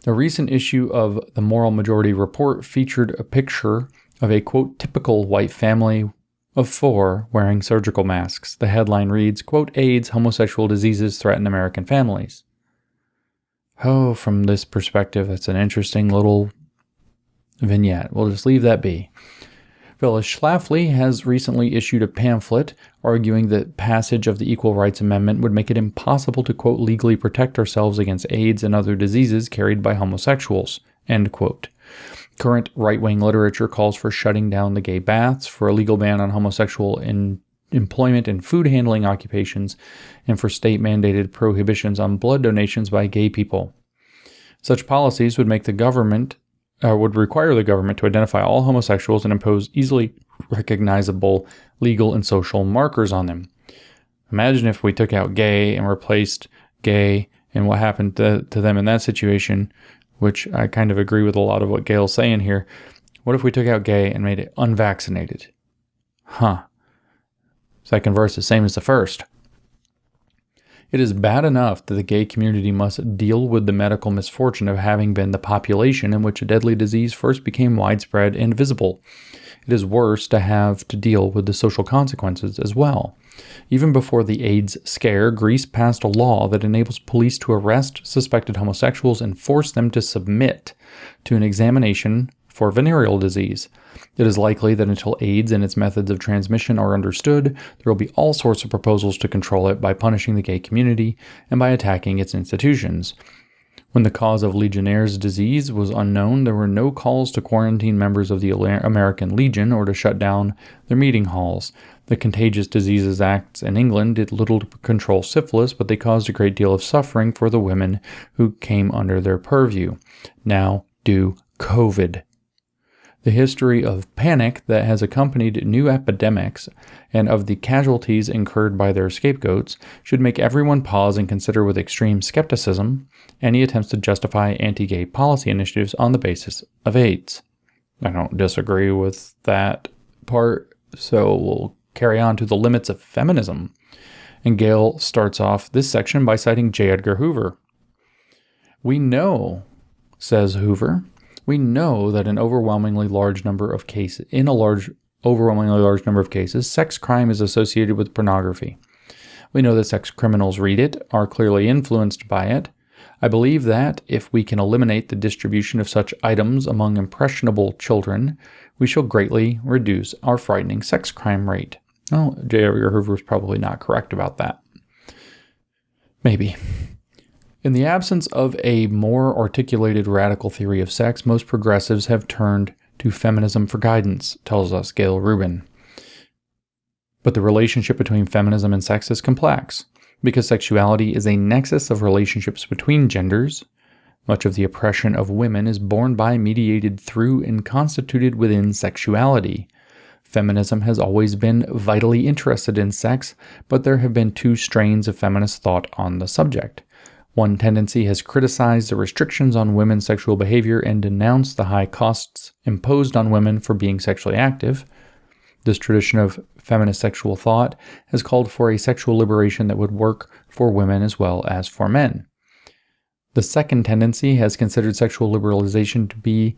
[SPEAKER 1] A recent issue of the Moral Majority Report featured a picture of a, quote, typical white family of 4 wearing surgical masks. The headline reads, quote, AIDS, homosexual diseases threaten American families. Oh, from this perspective, that's an interesting little vignette. We'll just leave that be. Phyllis Schlafly has recently issued a pamphlet arguing that passage of the Equal Rights Amendment would make it impossible to, quote, legally protect ourselves against AIDS and other diseases carried by homosexuals, end quote. Current right-wing literature calls for shutting down the gay baths, for a legal ban on homosexual employment and food handling occupations, and for state-mandated prohibitions on blood donations by gay people. Such policies would require the government to identify all homosexuals and impose easily recognizable legal and social markers on them. Imagine if we took out gay and replaced gay and what happened to them in that situation, which I kind of agree with a lot of what Gayle's saying here. What if we took out gay and made it unvaccinated? Second verse is same as the first. It is bad enough that the gay community must deal with the medical misfortune of having been the population in which a deadly disease first became widespread and visible. It is worse to have to deal with the social consequences as well. Even before the AIDS scare, Greece passed a law that enables police to arrest suspected homosexuals and force them to submit to an examination for venereal disease. It is likely that until AIDS and its methods of transmission are understood, there will be all sorts of proposals to control it by punishing the gay community and by attacking its institutions. When the cause of Legionnaire's disease was unknown, there were no calls to quarantine members of the American Legion or to shut down their meeting halls. The Contagious Diseases Acts in England did little to control syphilis, but they caused a great deal of suffering for the women who came under their purview. Now do COVID. The history of panic that has accompanied new epidemics and of the casualties incurred by their scapegoats should make everyone pause and consider with extreme skepticism any attempts to justify anti-gay policy initiatives on the basis of AIDS. I don't disagree with that part, so we'll carry on to the limits of feminism. And Gayle starts off this section by citing J. Edgar Hoover. We know, says Hoover, we know that in overwhelmingly large number of cases, sex crime is associated with pornography. We know that sex criminals read it, are clearly influenced by it. I believe that if we can eliminate the distribution of such items among impressionable children, we shall greatly reduce our frightening sex crime rate. Oh, J. Edgar Hoover is probably not correct about that. Maybe. In the absence of a more articulated radical theory of sex, most progressives have turned to feminism for guidance, tells us Gayle Rubin. But the relationship between feminism and sex is complex, because sexuality is a nexus of relationships between genders. Much of the oppression of women is borne by, mediated through, and constituted within sexuality. Feminism has always been vitally interested in sex, but there have been 2 strains of feminist thought on the subject. One tendency has criticized the restrictions on women's sexual behavior and denounced the high costs imposed on women for being sexually active. This tradition of feminist sexual thought has called for a sexual liberation that would work for women as well as for men. The second tendency has considered sexual liberalization to be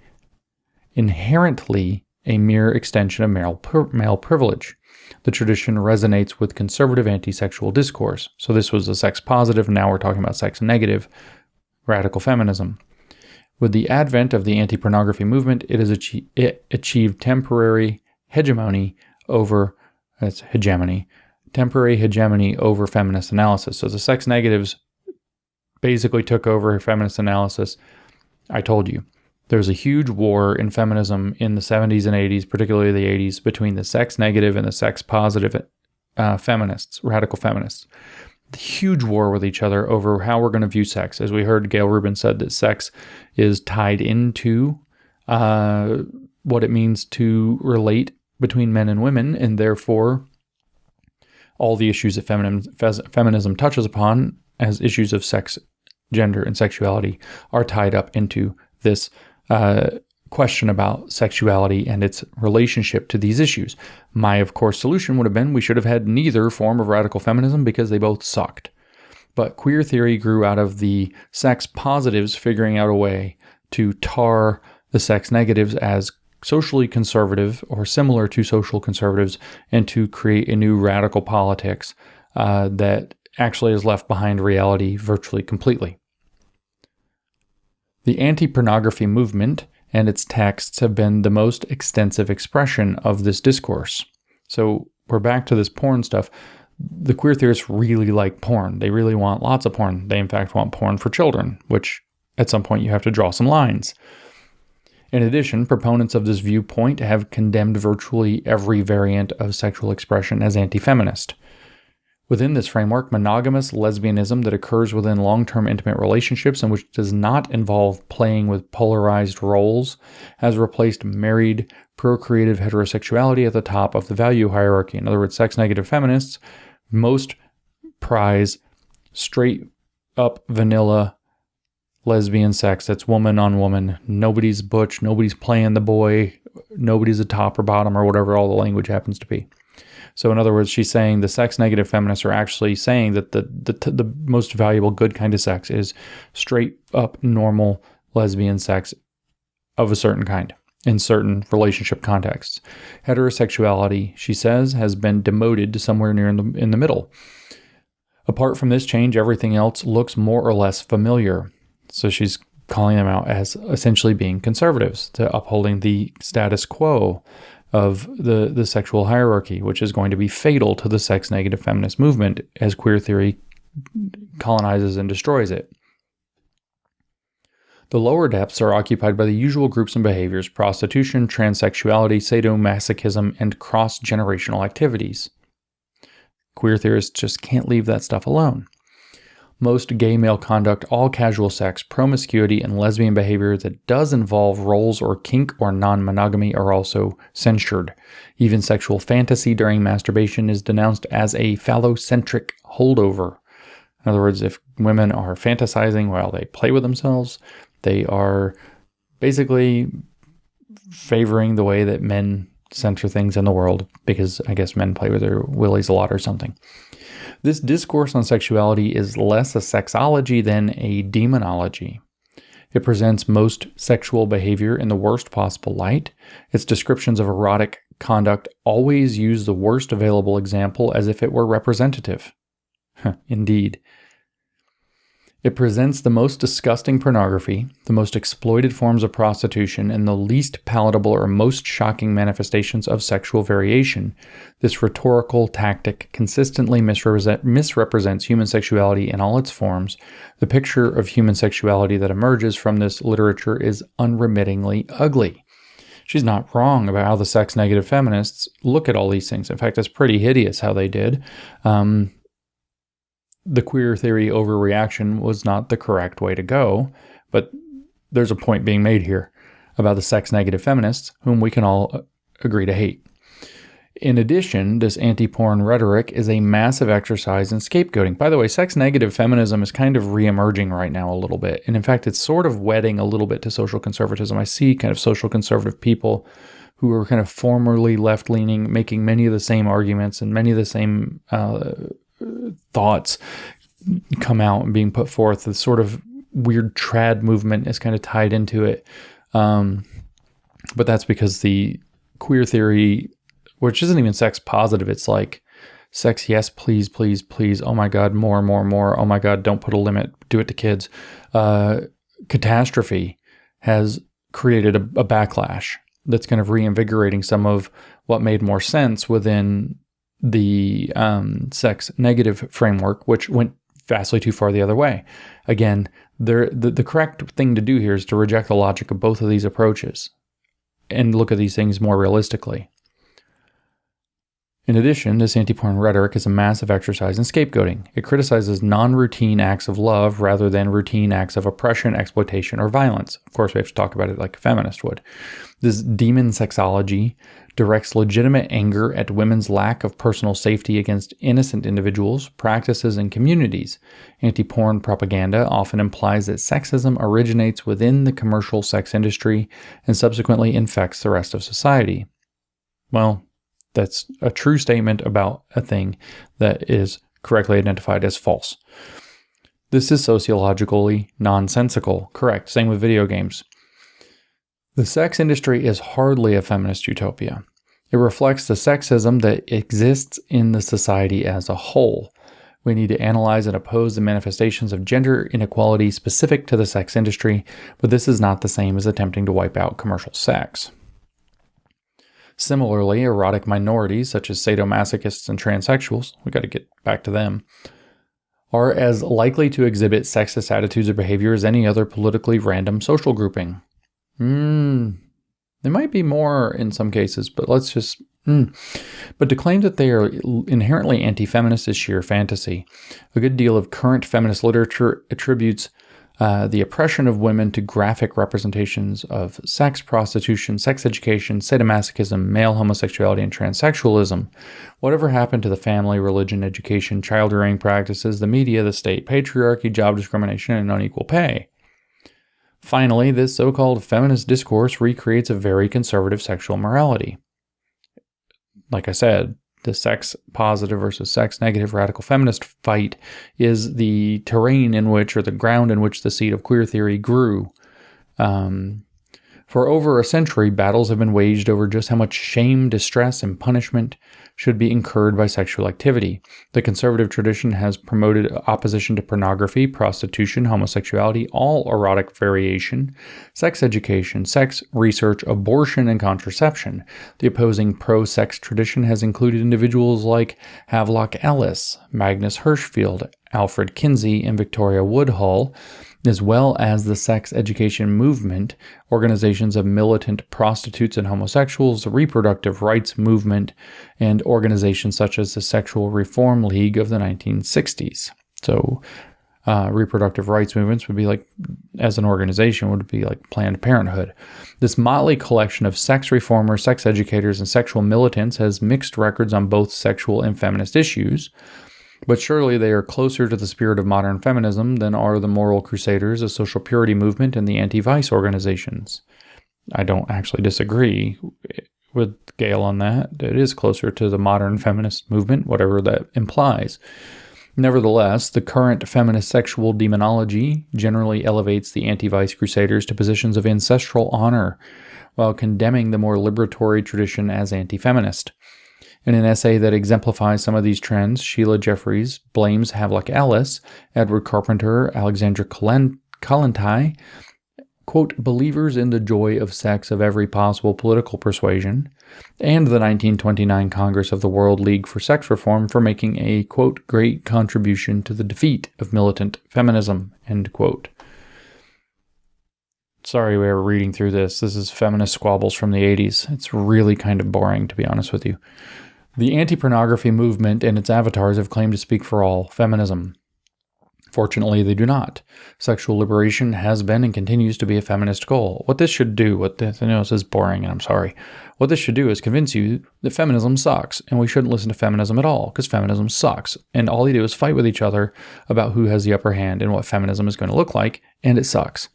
[SPEAKER 1] inherently a mere extension of male privilege. The tradition resonates with conservative anti-sexual discourse. So this was a sex positive, and now we're talking about sex negative, radical feminism. With the advent of the anti-pornography movement, it achieved temporary hegemony over feminist analysis. So the sex negatives basically took over feminist analysis. I told you. There's a huge war in feminism in the 70s and 80s, particularly the 80s, between the sex negative and the sex positive feminists, radical feminists. The huge war with each other over how we're going to view sex. As we heard, Gayle Rubin said that sex is tied into what it means to relate between men and women, and therefore all the issues that feminism touches upon as issues of sex, gender, and sexuality are tied up into this question about sexuality and its relationship to these issues. My, of course, solution would have been we should have had neither form of radical feminism because they both sucked. But queer theory grew out of the sex positives figuring out a way to tar the sex negatives as socially conservative or similar to social conservatives and to create a new radical politics that actually has left behind reality virtually completely. The anti-pornography movement and its texts have been the most extensive expression of this discourse. So we're back to this porn stuff. The queer theorists really like porn. They really want lots of porn. They, in fact, want porn for children, which at some point you have to draw some lines. In addition, proponents of this viewpoint have condemned virtually every variant of sexual expression as anti-feminist. Within this framework, monogamous lesbianism that occurs within long-term intimate relationships and which does not involve playing with polarized roles has replaced married, procreative heterosexuality at the top of the value hierarchy. In other words, sex-negative feminists most prize straight-up vanilla lesbian sex that's woman on woman. Nobody's butch, nobody's playing the boy, nobody's a top or bottom or whatever all the language happens to be. So in other words, she's saying the sex-negative feminists are actually saying that the most valuable good kind of sex is straight-up normal lesbian sex of a certain kind in certain relationship contexts. Heterosexuality, she says, has been demoted to somewhere near in the middle. Apart from this change, everything else looks more or less familiar. So she's calling them out as essentially being conservatives, to upholding the status quo of the sexual hierarchy, which is going to be fatal to the sex-negative feminist movement as queer theory colonizes and destroys it. The lower depths are occupied by the usual groups and behaviors: prostitution, transsexuality, sadomasochism, and cross-generational activities. Queer theorists just can't leave that stuff alone. Most gay male conduct, all casual sex, promiscuity, and lesbian behavior that does involve roles or kink or non-monogamy are also censured. Even sexual fantasy during masturbation is denounced as a phallocentric holdover. In other words, if women are fantasizing while they play with themselves, they are basically favoring the way that men censor things in the world, because I guess men play with their willies a lot or something. This discourse on sexuality is less a sexology than a demonology. It presents most sexual behavior in the worst possible light. Its descriptions of erotic conduct always use the worst available example as if it were representative. Indeed. It presents the most disgusting pornography, the most exploited forms of prostitution, and the least palatable or most shocking manifestations of sexual variation. This rhetorical tactic consistently misrepresents human sexuality in all its forms. The picture of human sexuality that emerges from this literature is unremittingly ugly. She's not wrong about how the sex-negative feminists look at all these things. In fact, it's pretty hideous how they did. The queer theory overreaction was not the correct way to go, but there's a point being made here about the sex-negative feminists, whom we can all agree to hate. In addition, this anti-porn rhetoric is a massive exercise in scapegoating. By the way, sex-negative feminism is kind of re-emerging right now a little bit, and in fact, it's sort of wedding a little bit to social conservatism. I see kind of social conservative people who are kind of formerly left-leaning making many of the same arguments and many of the same thoughts come out and being put forth. The sort of weird trad movement is kind of tied into it. But that's because the queer theory, which isn't even sex positive, it's like sex, yes, please, please, please. Oh my God, more, more, more. Oh my God, don't put a limit. Do it to kids. Catastrophe has created a backlash that's kind of reinvigorating some of what made more sense within the sex negative framework, which went vastly too far the other way. Again, the correct thing to do here is to reject the logic of both of these approaches and look at these things more realistically. In addition, this anti-porn rhetoric is a massive exercise in scapegoating. It criticizes non-routine acts of love rather than routine acts of oppression, exploitation, or violence. Of course, we have to talk about it like a feminist would. This demon sexology directs legitimate anger at women's lack of personal safety against innocent individuals, practices, and communities. Anti-porn propaganda often implies that sexism originates within the commercial sex industry and subsequently infects the rest of society. Well, that's a true statement about a thing that is correctly identified as false. This is sociologically nonsensical. Correct. Same with video games. The sex industry is hardly a feminist utopia. It reflects the sexism that exists in the society as a whole. We need to analyze and oppose the manifestations of gender inequality specific to the sex industry, but this is not the same as attempting to wipe out commercial sex. Similarly, erotic minorities such as sadomasochists and transsexuals, we got to get back to them, are as likely to exhibit sexist attitudes or behavior as any other politically random social grouping. There might be more in some cases, but let's just... But to claim that they are inherently anti-feminist is sheer fantasy. A good deal of current feminist literature attributes the oppression of women to graphic representations of sex, prostitution, sex education, sadomasochism, male homosexuality, and transsexualism. Whatever happened to the family, religion, education, child-rearing practices, the media, the state, patriarchy, job discrimination, and unequal pay? Finally, this so-called feminist discourse recreates a very conservative sexual morality. Like I said, the sex-positive versus sex-negative radical feminist fight is the terrain in which, or the ground in which, the seed of queer theory grew. For over a century, battles have been waged over just how much shame, distress, and punishment should be incurred by sexual activity. The conservative tradition has promoted opposition to pornography, prostitution, homosexuality, all erotic variation, sex education, sex research, abortion, and contraception. The opposing pro-sex tradition has included individuals like Havelock Ellis, Magnus Hirschfeld, Alfred Kinsey, and Victoria Woodhull, as well as the sex education movement, organizations of militant prostitutes and homosexuals, the reproductive rights movement, and organizations such as the Sexual Reform League of the 1960s. So reproductive rights movements would be like, as an organization, would be like Planned Parenthood. This motley collection of sex reformers, sex educators, and sexual militants has mixed records on both sexual and feminist issues. But surely they are closer to the spirit of modern feminism than are the moral crusaders, the social purity movement, and the anti-vice organizations. I don't actually disagree with Gayle on that. It is closer to the modern feminist movement, whatever that implies. Nevertheless, the current feminist sexual demonology generally elevates the anti-vice crusaders to positions of ancestral honor, while condemning the more liberatory tradition as anti-feminist. In an essay that exemplifies some of these trends, Sheila Jeffries blames Havelock Ellis, Edward Carpenter, Alexandra Kollontai, quote, believers in the joy of sex of every possible political persuasion, and the 1929 Congress of the World League for Sex Reform for making a, quote, great contribution to the defeat of militant feminism, end quote. Sorry we were reading through this. This is feminist squabbles from the 80s. It's really kind of boring, to be honest with you. The anti-pornography movement and its avatars have claimed to speak for all feminism. Fortunately, they do not. Sexual liberation has been and continues to be a feminist goal. What this should do, I know this is boring and I'm sorry. What this should do is convince you that feminism sucks and we shouldn't listen to feminism at all because feminism sucks. And all they do is fight with each other about who has the upper hand and what feminism is going to look like, and it sucks.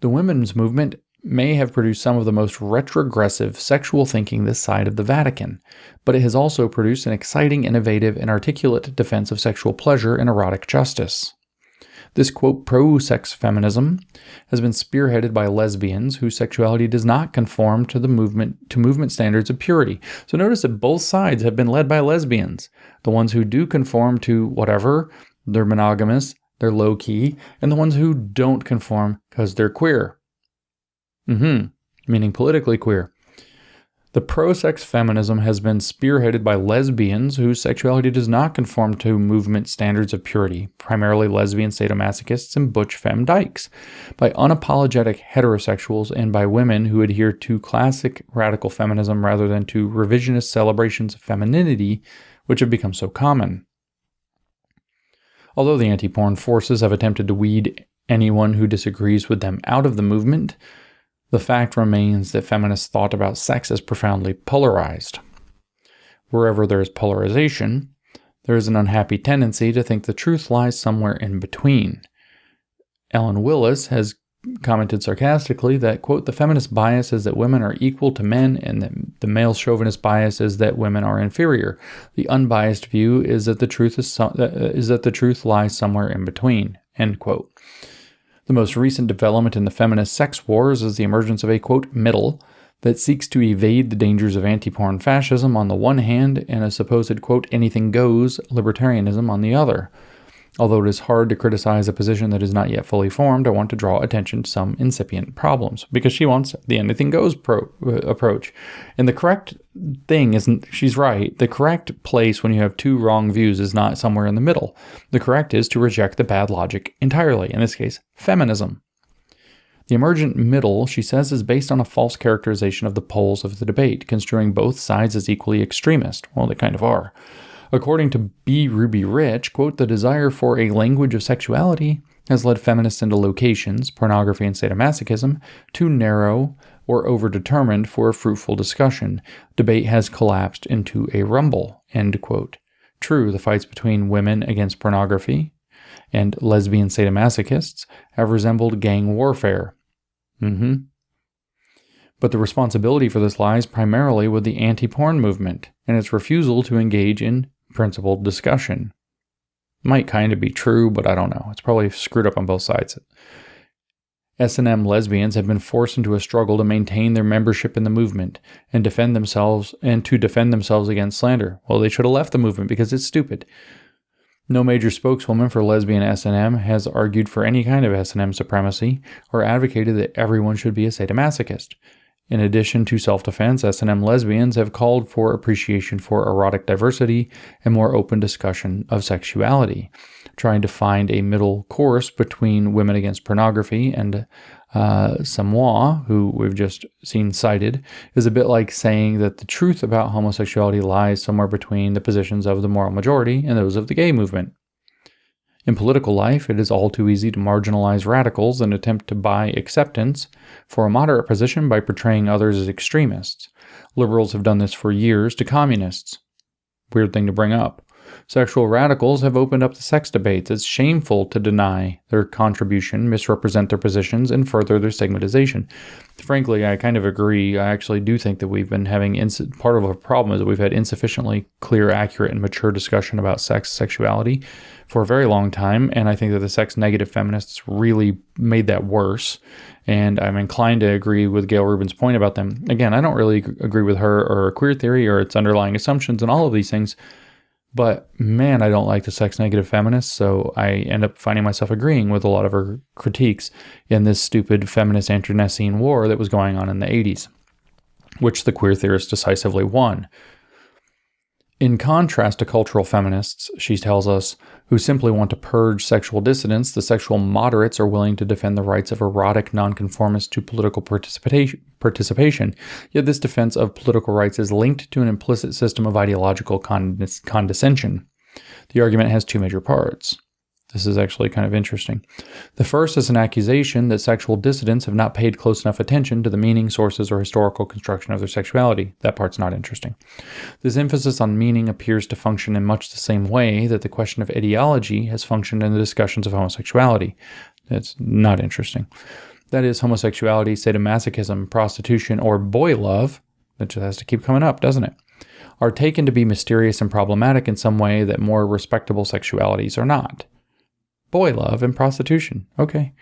[SPEAKER 1] The women's movement may have produced some of the most retrogressive sexual thinking this side of the Vatican, but it has also produced an exciting, innovative, and articulate defense of sexual pleasure and erotic justice. This, quote, pro-sex feminism has been spearheaded by lesbians whose sexuality does not conform to movement standards of purity. So notice that both sides have been led by lesbians. The ones who do conform to whatever, they're monogamous, they're low-key, and the ones who don't conform because they're queer. Meaning politically queer. The pro-sex feminism has been spearheaded by lesbians whose sexuality does not conform to movement standards of purity, primarily lesbian sadomasochists and butch femme dykes, by unapologetic heterosexuals, and by women who adhere to classic radical feminism rather than to revisionist celebrations of femininity, which have become so common. Although the anti-porn forces have attempted to weed anyone who disagrees with them out of the movement, the fact remains that feminist thought about sex is profoundly polarized. Wherever there is polarization, there is an unhappy tendency to think the truth lies somewhere in between. Ellen Willis has commented sarcastically that, quote, the feminist bias is that women are equal to men and that the male chauvinist bias is that women are inferior. The unbiased view is that the truth lies somewhere in between, end quote. The most recent development in the feminist sex wars is the emergence of a, quote, middle that seeks to evade the dangers of anti-porn fascism on the one hand and a supposed, quote, anything goes libertarianism on the other. Although it is hard to criticize a position that is not yet fully formed, I want to draw attention to some incipient problems, because she wants the anything goes approach. And the correct thing isn't, she's right, the correct place when you have two wrong views is not somewhere in the middle. The correct is to reject the bad logic entirely, in this case, feminism. The emergent middle, she says, is based on a false characterization of the poles of the debate, construing both sides as equally extremist. Well, they kind of are. According to B. Ruby Rich, quote, the desire for a language of sexuality has led feminists into locations, pornography and sadomasochism, too narrow or overdetermined for a fruitful discussion. Debate has collapsed into a rumble, end quote. True, the fights between women against pornography and lesbian sadomasochists have resembled gang warfare. But the responsibility for this lies primarily with the anti-porn movement and its refusal to engage in principled discussion. Might kind of be true, but I don't know. It's probably screwed up on both sides. S&M lesbians have been forced into a struggle to maintain their membership in the movement and to defend themselves against slander. Well, they should have left the movement because it's stupid. No major spokeswoman for lesbian S&M has argued for any kind of S&M supremacy or advocated that everyone should be a sadomasochist. In addition to self-defense, S&M lesbians have called for appreciation for erotic diversity and more open discussion of sexuality. Trying to find a middle course between women against pornography and Samoa, who we've just seen cited, is a bit like saying that the truth about homosexuality lies somewhere between the positions of the moral majority and those of the gay movement. In political life, it is all too easy to marginalize radicals and attempt to buy acceptance for a moderate position by portraying others as extremists. Liberals have done this for years to communists. Weird thing to bring up. Sexual radicals have opened up the sex debates. It's shameful to deny their contribution, misrepresent their positions, and further their stigmatization. Frankly, I kind of agree. I actually do think that we've been having part of our problem is that we've had insufficiently clear, accurate, and mature discussion about sexuality for a very long time, and I think that the sex-negative feminists really made that worse, and I'm inclined to agree with Gayle Rubin's point about them. Again, I don't really agree with her or queer theory or its underlying assumptions and all of these things, but man, I don't like the sex-negative feminists, so I end up finding myself agreeing with a lot of her critiques in this stupid feminist internecine war that was going on in the 80s, which the queer theorists decisively won. In contrast to cultural feminists, she tells us, who simply want to purge sexual dissidents, the sexual moderates are willing to defend the rights of erotic nonconformists to political participation. Yet this defense of political rights is linked to an implicit system of ideological condescension. The argument has two major parts. This is actually kind of interesting. The first is an accusation that sexual dissidents have not paid close enough attention to the meaning, sources, or historical construction of their sexuality. That part's not interesting. This emphasis on meaning appears to function in much the same way that the question of ideology has functioned in the discussions of homosexuality. That's not interesting. That is, homosexuality, sadomasochism, prostitution, or boy love, that just has to keep coming up, doesn't it, are taken to be mysterious and problematic in some way that more respectable sexualities are not. Boy love and prostitution. Okay.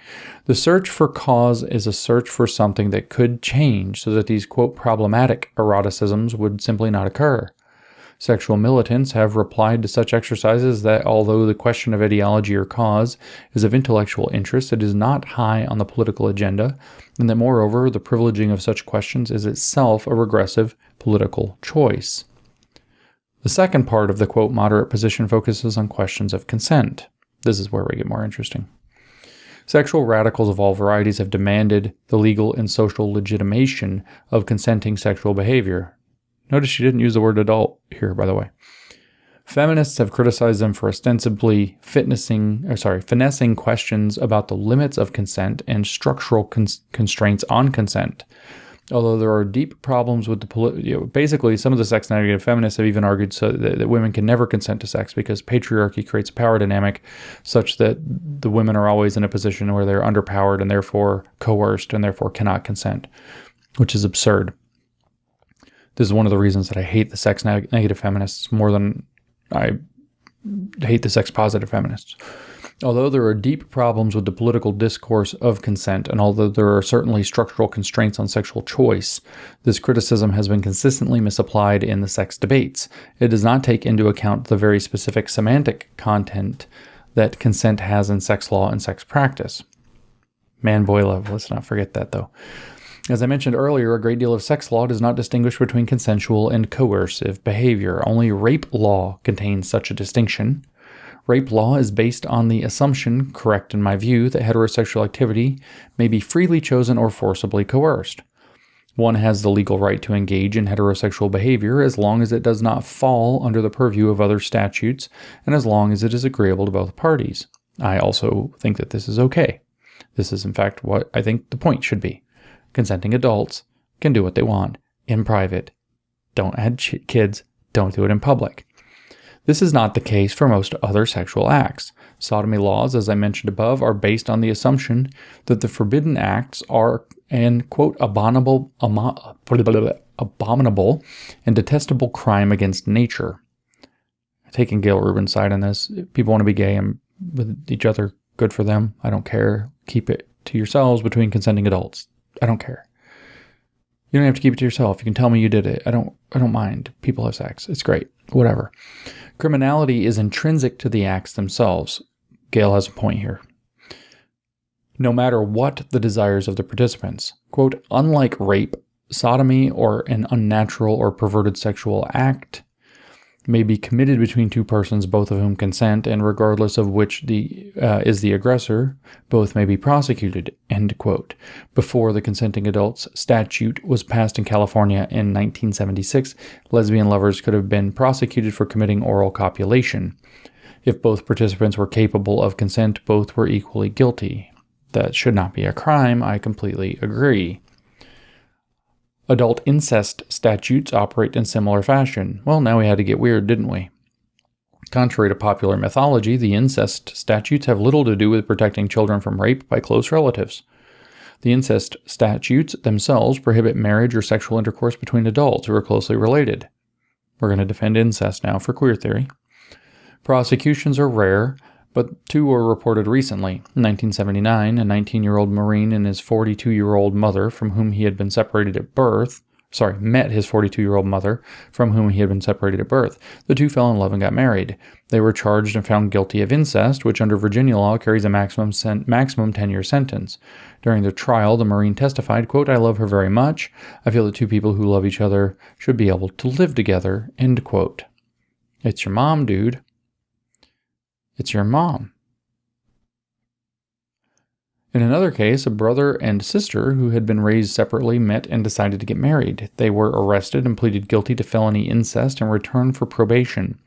[SPEAKER 1] The search for cause is a search for something that could change so that these, quote, problematic eroticisms would simply not occur. Sexual militants have replied to such exercises that although the question of ideology or cause is of intellectual interest, it is not high on the political agenda, and that moreover, the privileging of such questions is itself a regressive political choice. The second part of the, quote, moderate position focuses on questions of consent. This is where we get more interesting. Sexual radicals of all varieties have demanded the legal and social legitimation of consenting sexual behavior. Notice she didn't use the word adult here, by the way. Feminists have criticized them for ostensibly finessing questions about the limits of consent and structural constraints on consent. Although there are deep problems with basically some of the sex-negative feminists have even argued that women can never consent to sex because patriarchy creates a power dynamic such that the women are always in a position where they're underpowered and therefore coerced and therefore cannot consent, which is absurd. This is one of the reasons that I hate the sex-negative feminists more than I hate the sex-positive feminists. Although there are deep problems with the political discourse of consent, and although there are certainly structural constraints on sexual choice, this criticism has been consistently misapplied in the sex debates. It does not take into account the very specific semantic content that consent has in sex law and sex practice. Man-boy love, let's not forget that though. As I mentioned earlier, a great deal of sex law does not distinguish between consensual and coercive behavior. Only rape law contains such a distinction. Rape law is based on the assumption, correct in my view, that heterosexual activity may be freely chosen or forcibly coerced. One has the legal right to engage in heterosexual behavior as long as it does not fall under the purview of other statutes and as long as it is agreeable to both parties. I also think that this is okay. This is, in fact, what I think the point should be. Consenting adults can do what they want in private. Don't add kids. Don't do it in public. This is not the case for most other sexual acts. Sodomy laws, as I mentioned above, are based on the assumption that the forbidden acts are an, quote, abominable and detestable crime against nature. Taking Gayle Rubin's side on this. If people want to be gay and with each other, good for them. I don't care. Keep it to yourselves between consenting adults. I don't care. You don't have to keep it to yourself. You can tell me you did it. I don't mind. People have sex. It's great. Whatever. Criminality is intrinsic to the acts themselves. Gayle has a point here. No matter what the desires of the participants. Quote, unlike rape, sodomy or an unnatural or perverted sexual act may be committed between two persons, both of whom consent, and regardless of which is the aggressor, both may be prosecuted, end quote. Before the consenting adults statute was passed in California in 1976, lesbian lovers could have been prosecuted for committing oral copulation. If both participants were capable of consent, both were equally guilty. That should not be a crime, I completely agree. Adult incest statutes operate in similar fashion. Well, now we had to get weird, didn't we? Contrary to popular mythology, the incest statutes have little to do with protecting children from rape by close relatives. The incest statutes themselves prohibit marriage or sexual intercourse between adults who are closely related. We're going to defend incest now for queer theory. Prosecutions are rare, but two were reported recently. In 1979, a 19-year-old Marine and his 42-year-old mother, from whom he had been separated at birth, met his 42-year-old mother, from whom he had been separated at birth. The two fell in love and got married. They were charged and found guilty of incest, which under Virginia law carries a maximum 10-year sentence. During the trial, the Marine testified, quote, I love her very much. I feel that two people who love each other should be able to live together, end quote. It's your mom, dude. It's your mom. In another case, a brother and sister who had been raised separately met and decided to get married. They were arrested and pleaded guilty to felony incest and returned for probation.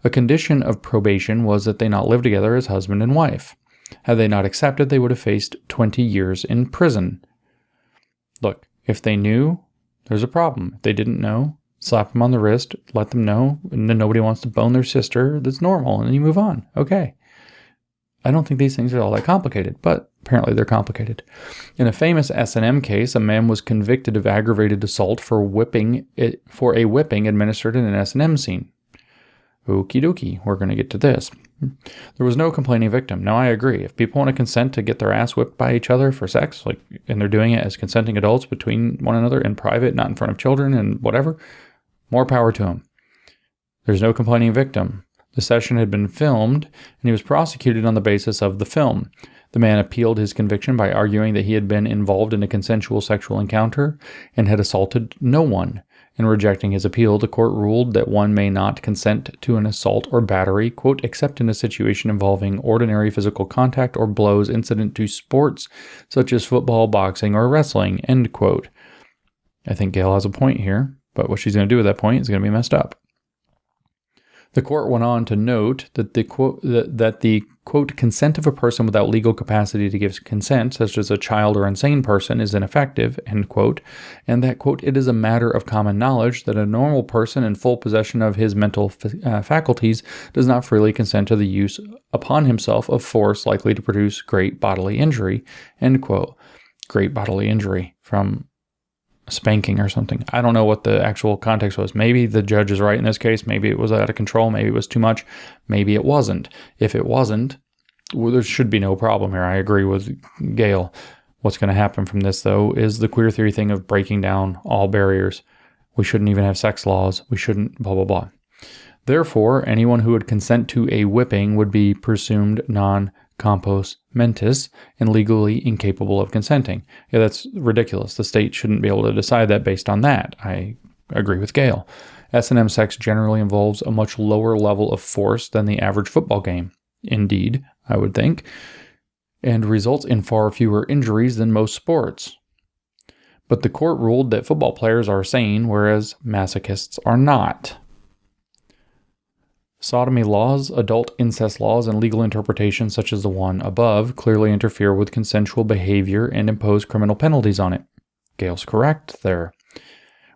[SPEAKER 1] A condition of probation was that they not live together as husband and wife. Had they not accepted, they would have faced 20 years in prison. Look, if they knew, there's a problem. If they didn't know, slap them on the wrist, let them know, and then nobody wants to bone their sister. That's normal, and then you move on. Okay. I don't think these things are all that complicated, but apparently they're complicated. In a famous S&M case, a man was convicted of aggravated assault for a whipping administered in an S&M scene. Okie dokie, we're going to get to this. There was no complaining victim. Now, I agree. If people want to consent to get their ass whipped by each other for sex, and they're doing it as consenting adults between one another in private, not in front of children and whatever, more power to him. There's no complaining victim. The session had been filmed, and he was prosecuted on the basis of the film. The man appealed his conviction by arguing that he had been involved in a consensual sexual encounter and had assaulted no one. In rejecting his appeal, the court ruled that one may not consent to an assault or battery, quote, except in a situation involving ordinary physical contact or blows incident to sports, such as football, boxing, or wrestling, end quote. I think Gayle has a point here, but what she's going to do with that point is going to be messed up. The court went on to note that the quote, consent of a person without legal capacity to give consent, such as a child or insane person, is ineffective, end quote, and that, quote, it is a matter of common knowledge that a normal person in full possession of his mental faculties does not freely consent to the use upon himself of force likely to produce great bodily injury, end quote. Great bodily injury from spanking or something. I don't know what the actual context was. Maybe the judge is right in this case. Maybe it was out of control. Maybe it was too much. Maybe it wasn't. If it wasn't, Well, there should be no problem here. I agree with Gayle. What's going to happen from this, though, is the queer theory thing of breaking down all barriers. We shouldn't even have sex laws. We shouldn't blah, blah, blah. Therefore, anyone who would consent to a whipping would be presumed non-compos mentis and legally incapable of consenting. Yeah, that's ridiculous. The state shouldn't be able to decide that based on that. I agree with Gayle. S&M sex generally involves a much lower level of force than the average football game. Indeed, I would think, and results in far fewer injuries than most sports. But the court ruled that football players are sane, whereas masochists are not. Sodomy laws, adult incest laws, and legal interpretations such as the one above clearly interfere with consensual behavior and impose criminal penalties on it. Gayle's correct there.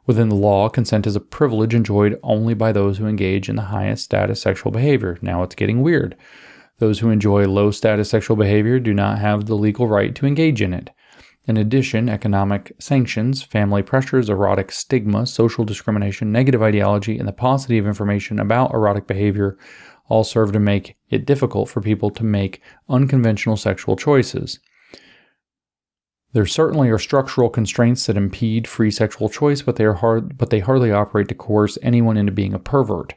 [SPEAKER 1] Within the law, consent is a privilege enjoyed only by those who engage in the highest status sexual behavior. Now it's getting weird. Those who enjoy low status sexual behavior do not have the legal right to engage in it. In addition, economic sanctions, family pressures, erotic stigma, social discrimination, negative ideology, and the paucity of information about erotic behavior all serve to make it difficult for people to make unconventional sexual choices. There certainly are structural constraints that impede free sexual choice, but they hardly operate to coerce anyone into being a pervert.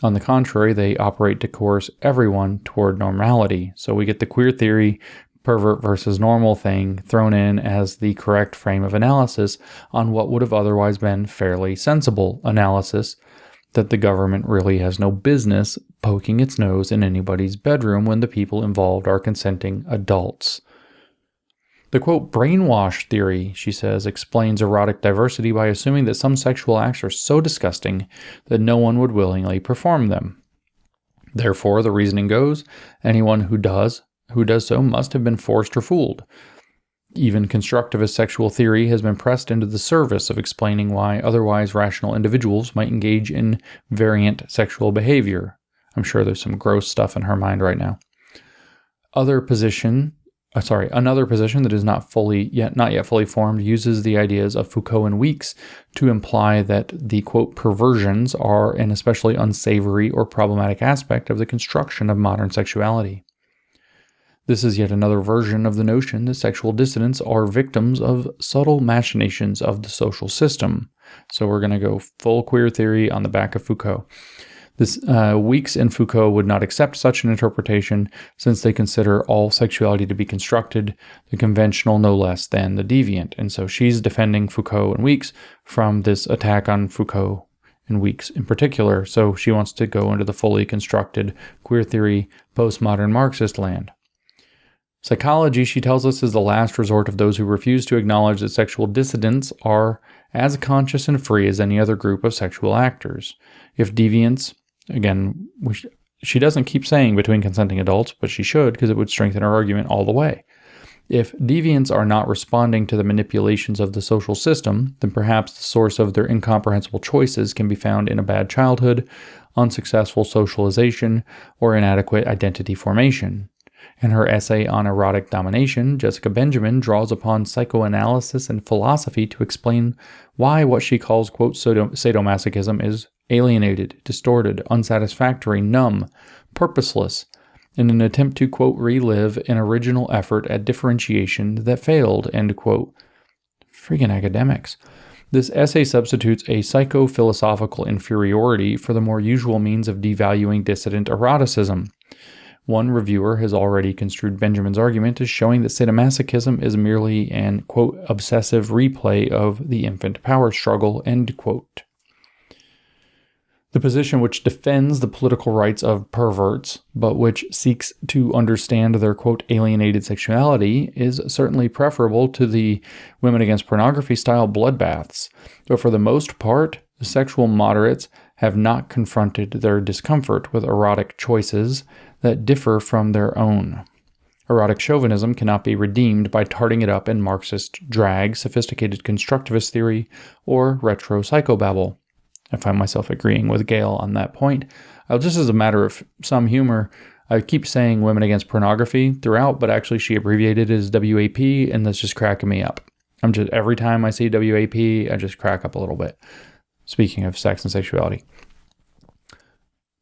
[SPEAKER 1] On the contrary, they operate to coerce everyone toward normality. So we get the queer theory, pervert versus normal thing thrown in as the correct frame of analysis on what would have otherwise been fairly sensible analysis that the government really has no business poking its nose in anybody's bedroom when the people involved are consenting adults. The quote, brainwash theory, she says, explains erotic diversity by assuming that some sexual acts are so disgusting that no one would willingly perform them. Therefore, the reasoning goes, anyone who does so must have been forced or fooled. Even constructivist sexual theory has been pressed into the service of explaining why otherwise rational individuals might engage in variant sexual behavior. I'm sure there's some gross stuff in her mind right now. Another position that is not yet fully formed uses the ideas of Foucault and Weeks to imply that the, quote, perversions are an especially unsavory or problematic aspect of the construction of modern sexuality. This is yet another version of the notion that sexual dissidents are victims of subtle machinations of the social system. So we're going to go full queer theory on the back of Foucault. Weeks and Foucault would not accept such an interpretation since they consider all sexuality to be constructed, the conventional no less than the deviant. And so she's defending Foucault and Weeks from this attack on Foucault and Weeks in particular. So she wants to go into the fully constructed queer theory, postmodern Marxist land. Psychology, she tells us, is the last resort of those who refuse to acknowledge that sexual dissidents are as conscious and free as any other group of sexual actors. If deviants, again, she doesn't keep saying between consenting adults, but she should, because it would strengthen her argument all the way. If deviants are not responding to the manipulations of the social system, then perhaps the source of their incomprehensible choices can be found in a bad childhood, unsuccessful socialization, or inadequate identity formation. In her essay on erotic domination, Jessica Benjamin draws upon psychoanalysis and philosophy to explain why what she calls, quote, sadomasochism is alienated, distorted, unsatisfactory, numb, purposeless, in an attempt to, quote, relive an original effort at differentiation that failed, end quote. Freaking academics. This essay substitutes a psycho-philosophical inferiority for the more usual means of devaluing dissident eroticism. One reviewer has already construed Benjamin's argument as showing that sadomasochism is merely an, quote, obsessive replay of the infant power struggle, end quote. The position which defends the political rights of perverts, but which seeks to understand their, quote, alienated sexuality, is certainly preferable to the women against pornography style bloodbaths. But for the most part, the sexual moderates have not confronted their discomfort with erotic choices that differ from their own. Erotic chauvinism cannot be redeemed by tarting it up in Marxist drag, sophisticated constructivist theory, or retro psychobabble. I find myself agreeing with Gayle on that point. Just as a matter of some humor, I keep saying women against pornography throughout, but actually she abbreviated it as WAP, and that's just cracking me up. Every time I see WAP, I just crack up a little bit. Speaking of sex and sexuality.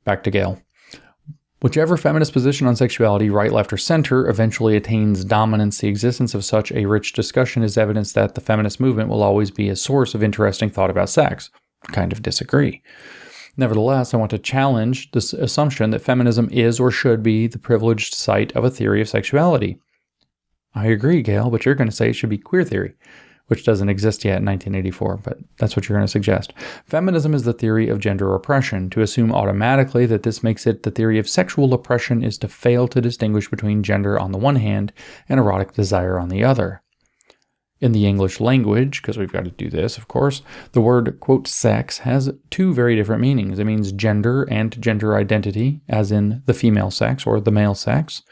[SPEAKER 1] Back to Gayle. Whichever feminist position on sexuality, right, left, or center, eventually attains dominance, the existence of such a rich discussion is evidence that the feminist movement will always be a source of interesting thought about sex. Kind of disagree. Nevertheless, I want to challenge this assumption that feminism is or should be the privileged site of a theory of sexuality. I agree, Gayle, but you're going to say it should be queer theory, which doesn't exist yet in 1984, but that's what you're going to suggest. Feminism is the theory of gender oppression. To assume automatically that this makes it the theory of sexual oppression is to fail to distinguish between gender on the one hand and erotic desire on the other. In the English language, because we've got to do this, of course, the word, quote, sex has two very different meanings. It means gender and gender identity, as in the female sex or the male sex.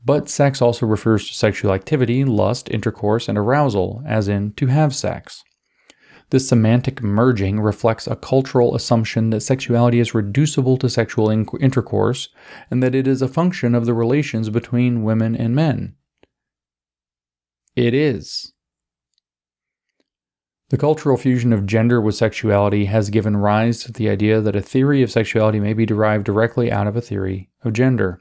[SPEAKER 1] But sex also refers to sexual activity, lust, intercourse, and arousal, as in to have sex. This semantic merging reflects a cultural assumption that sexuality is reducible to sexual intercourse and that it is a function of the relations between women and men. It is. The cultural fusion of gender with sexuality has given rise to the idea that a theory of sexuality may be derived directly out of a theory of gender.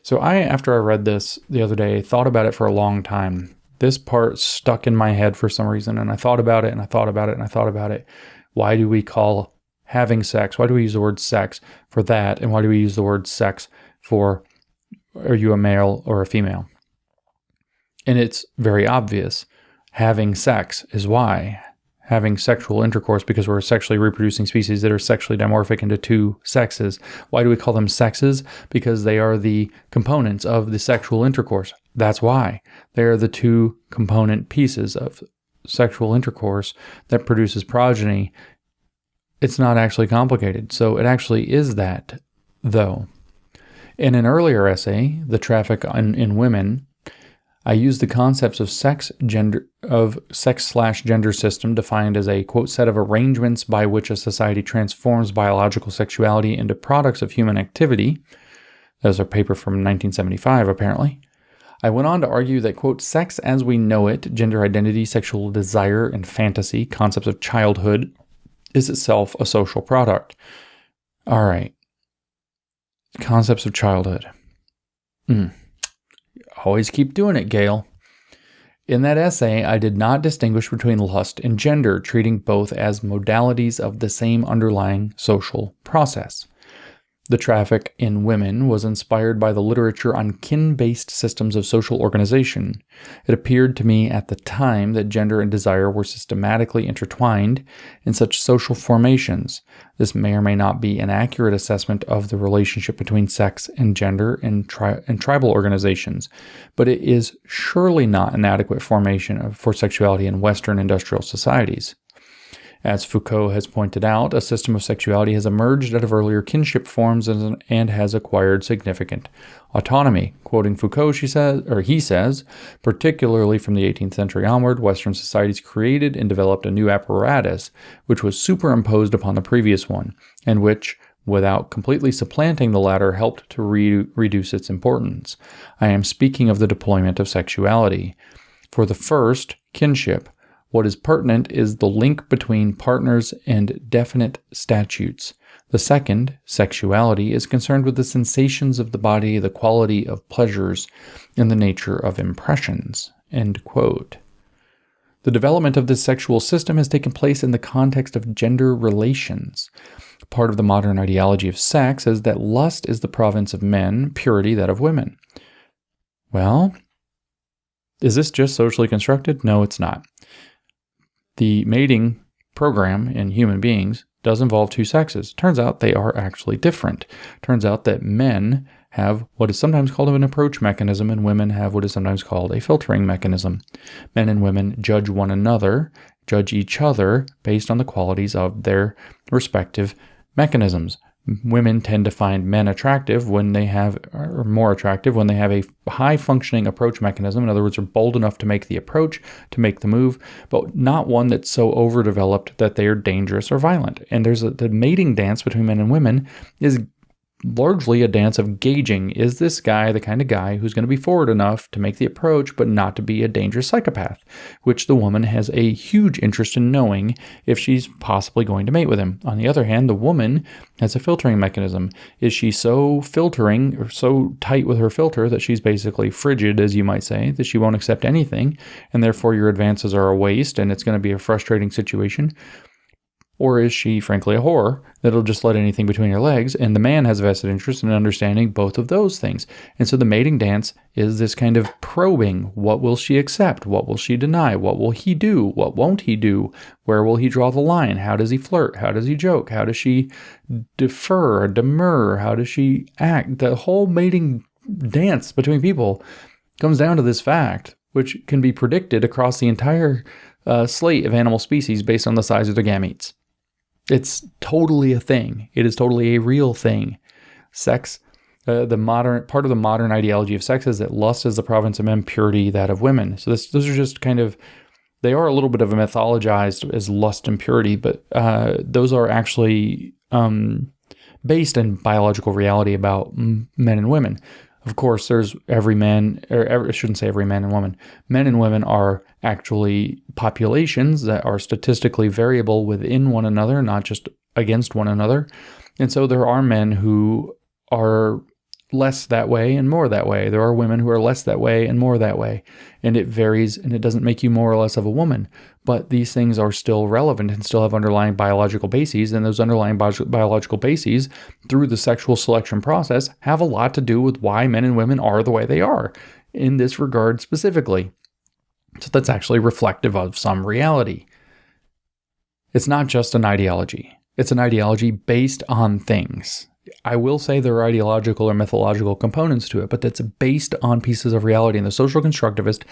[SPEAKER 1] So after I read this the other day, thought about it for a long time. This part stuck in my head for some reason, and I thought about it, and I thought about it, and I thought about it. Why do we call having sex? Why do we use the word sex for that? And why do we use the word sex for, are you a male or a female? And it's very obvious. Having sex is why. Having sexual intercourse, because we're a sexually reproducing species that are sexually dimorphic into two sexes. Why do we call them sexes? Because they are the components of the sexual intercourse. That's why. They are the two component pieces of sexual intercourse that produces progeny. It's not actually complicated. So it actually is that, though. In an earlier essay, The Traffic in Women, I used the concepts of sex/gender system defined as a, quote, set of arrangements by which a society transforms biological sexuality into products of human activity. That was a paper from 1975, apparently. I went on to argue that, quote, sex as we know it, gender identity, sexual desire, and fantasy, concepts of childhood, is itself a social product. All right. Concepts of childhood. Always keep doing it, Gayle. In that essay, I did not distinguish between lust and gender, treating both as modalities of the same underlying social process. The Traffic in Women was inspired by the literature on kin-based systems of social organization. It appeared to me at the time that gender and desire were systematically intertwined in such social formations. This may or may not be an accurate assessment of the relationship between sex and gender in tribal organizations, but it is surely not an adequate formation for sexuality in Western industrial societies. As Foucault has pointed out, a system of sexuality has emerged out of earlier kinship forms and has acquired significant autonomy. Quoting Foucault, he says, particularly from the 18th century onward, Western societies created and developed a new apparatus which was superimposed upon the previous one, and which, without completely supplanting the latter, helped to reduce its importance. I am speaking of the deployment of sexuality. For the first, kinship, what is pertinent is the link between partners and definite statutes. The second, sexuality, is concerned with the sensations of the body, the quality of pleasures, and the nature of impressions. End quote. The development of this sexual system has taken place in the context of gender relations. Part of the modern ideology of sex is that lust is the province of men, purity that of women. Well, is this just socially constructed? No, it's not. The mating program in human beings does involve two sexes. Turns out they are actually different. Turns out that men have what is sometimes called an approach mechanism and women have what is sometimes called a filtering mechanism. Men and women judge one another, judge each other based on the qualities of their respective mechanisms. Women tend to find men attractive when they have, or more attractive when they have a high-functioning approach mechanism. In other words, are bold enough to make the approach, to make the move, but not one that's so overdeveloped that they are dangerous or violent. And the mating dance between men and women is largely a dance of gauging. Is this guy the kind of guy who's going to be forward enough to make the approach, but not to be a dangerous psychopath, which the woman has a huge interest in knowing if she's possibly going to mate with him. On the other hand, the woman has a filtering mechanism. Is she so filtering or so tight with her filter that she's basically frigid, as you might say, that she won't accept anything, and therefore your advances are a waste and it's going to be a frustrating situation? Or is she, frankly, a whore that'll just let anything between her legs? And the man has a vested interest in understanding both of those things. And so the mating dance is this kind of probing. What will she accept? What will she deny? What will he do? What won't he do? Where will he draw the line? How does he flirt? How does he joke? How does she defer or demur? How does she act? The whole mating dance between people comes down to this fact, which can be predicted across the entire slate of animal species based on the size of their gametes. It's totally a thing. It is totally a real thing. Sex, the modern part of the modern ideology of sex is that lust is the province of men, purity that of women. So those are just kind of, they are a little bit of a mythologized as lust and purity, but those are actually based in biological reality about men and women. Of course, there's every man, or I shouldn't say every man and woman. Men and women are actually populations that are statistically variable within one another, not just against one another. And so there are men who are less that way and more that way. There are women who are less that way and more that way. And it varies, and it doesn't make you more or less of a woman. But these things are still relevant and still have underlying biological bases. And those underlying biological bases, through the sexual selection process, have a lot to do with why men and women are the way they are in this regard specifically. So that's actually reflective of some reality. It's not just an ideology. It's an ideology based on things. I will say there are ideological or mythological components to it, but that's based on pieces of reality. And the social constructivist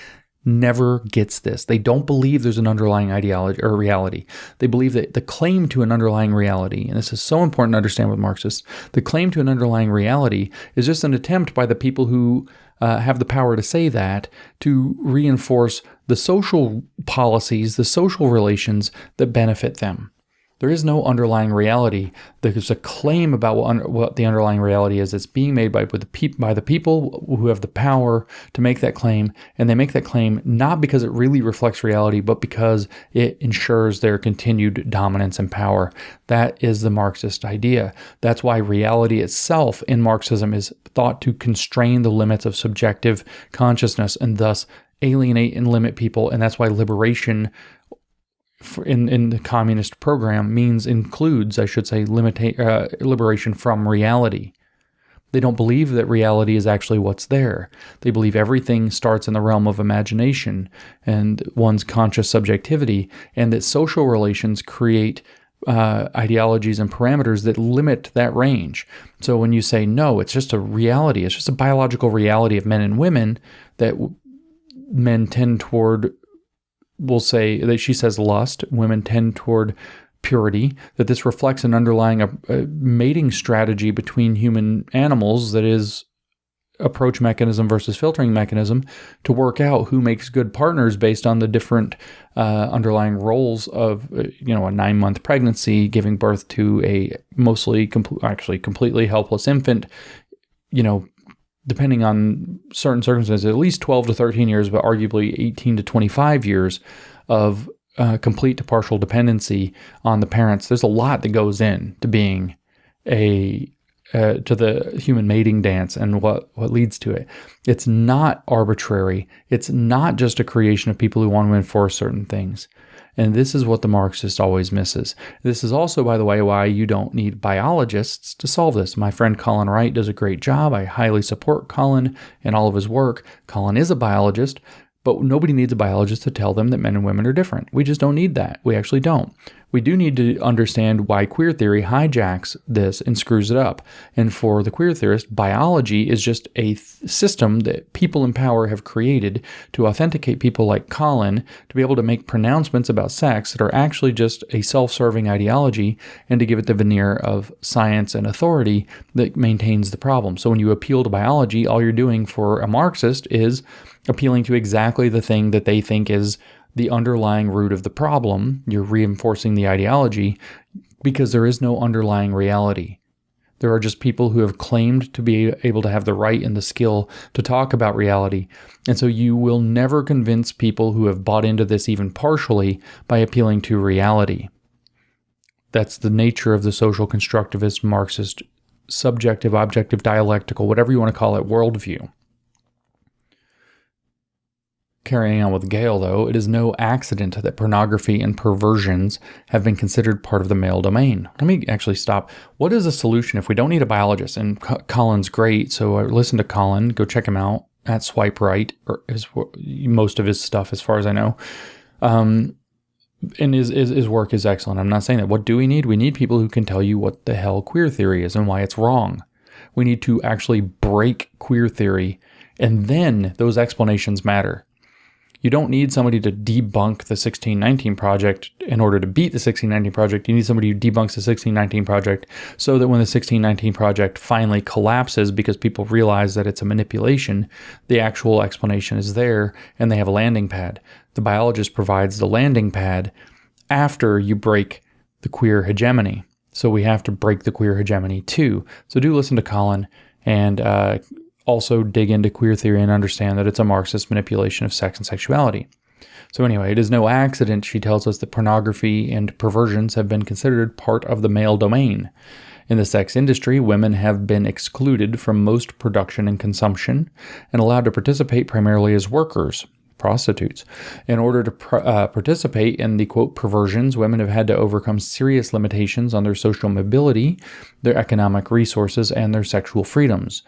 [SPEAKER 1] never gets this. They don't believe there's an underlying ideology or reality. They believe that the claim to an underlying reality, and this is so important to understand with Marxists, the claim to an underlying reality is just an attempt by the people who have the power to say that to reinforce the social policies, the social relations that benefit them. There is no underlying reality. There's a claim about what the underlying reality is. It's being made by the people who have the power to make that claim. And they make that claim not because it really reflects reality, but because it ensures their continued dominance and power. That is the Marxist idea. That's why reality itself in Marxism is thought to constrain the limits of subjective consciousness and thus alienate and limit people. And that's why liberation in the communist program includes liberation from reality. They don't believe that reality is actually what's there. They believe everything starts in the realm of imagination and one's conscious subjectivity, and that social relations create ideologies and parameters that limit that range. So when you say, no, it's just a reality, it's just a biological reality of men and women, that men tend toward, we'll say that she says lust, women tend toward purity, that this reflects an underlying mating strategy between human animals that is approach mechanism versus filtering mechanism to work out who makes good partners based on the different underlying roles of a 9-month pregnancy, giving birth to a completely helpless infant, depending on certain circumstances, at least 12 to 13 years, but arguably 18 to 25 years of complete to partial dependency on the parents. There's a lot that goes in to being to the human mating dance and what leads to it. It's not arbitrary. It's not just a creation of people who want to enforce certain things. And this is what the Marxist always misses. This is also, by the way, why you don't need biologists to solve this. My friend Colin Wright does a great job. I highly support Colin and all of his work. Colin is a biologist, but nobody needs a biologist to tell them that men and women are different. We just don't need that. We actually don't. We do need to understand why queer theory hijacks this and screws it up. And for the queer theorist, biology is just a system that people in power have created to authenticate people like Colin to be able to make pronouncements about sex that are actually just a self-serving ideology and to give it the veneer of science and authority that maintains the problem. So when you appeal to biology, all you're doing for a Marxist is appealing to exactly the thing that they think is the underlying root of the problem. You're reinforcing the ideology because there is no underlying reality. There are just people who have claimed to be able to have the right and the skill to talk about reality. And so you will never convince people who have bought into this even partially by appealing to reality. That's the nature of the social constructivist, Marxist, subjective, objective, dialectical, whatever you want to call it, worldview. Carrying on with Gayle, though, it is no accident that pornography and perversions have been considered part of the male domain. Let me actually stop. What is a solution if we don't need a biologist? And Colin's great, so I listen to Colin. Go check him out at Swipe Right, or most of his stuff, as far as I know. And his work is excellent. I'm not saying that. What do we need? We need people who can tell you what the hell queer theory is and why it's wrong. We need to actually break queer theory, and then those explanations matter. You don't need somebody to debunk the 1619 Project in order to beat the 1619 Project. You need somebody who debunks the 1619 Project so that when the 1619 Project finally collapses because people realize that it's a manipulation, the actual explanation is there and they have a landing pad. The biologist provides the landing pad after you break the queer hegemony. So we have to break the queer hegemony too. So do listen to Colin and also dig into queer theory and understand that it's a Marxist manipulation of sex and sexuality. So anyway, it is no accident she tells us that pornography and perversions have been considered part of the male domain. In the sex industry, women have been excluded from most production and consumption and allowed to participate primarily as workers, prostitutes. In order to participate in the, quote, perversions, women have had to overcome serious limitations on their social mobility, their economic resources, and their sexual freedoms.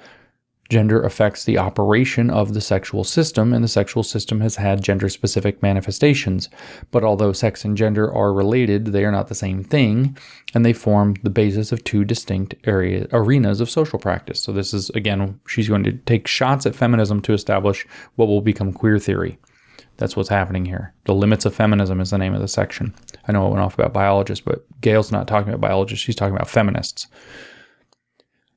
[SPEAKER 1] Gender affects the operation of the sexual system, and the sexual system has had gender-specific manifestations. But although sex and gender are related, they are not the same thing, and they form the basis of two distinct arenas of social practice. So this is, again, she's going to take shots at feminism to establish what will become queer theory. That's what's happening here. The Limits of Feminism is the name of the section. I know I went off about biologists, but Gayle's not talking about biologists. She's talking about feminists.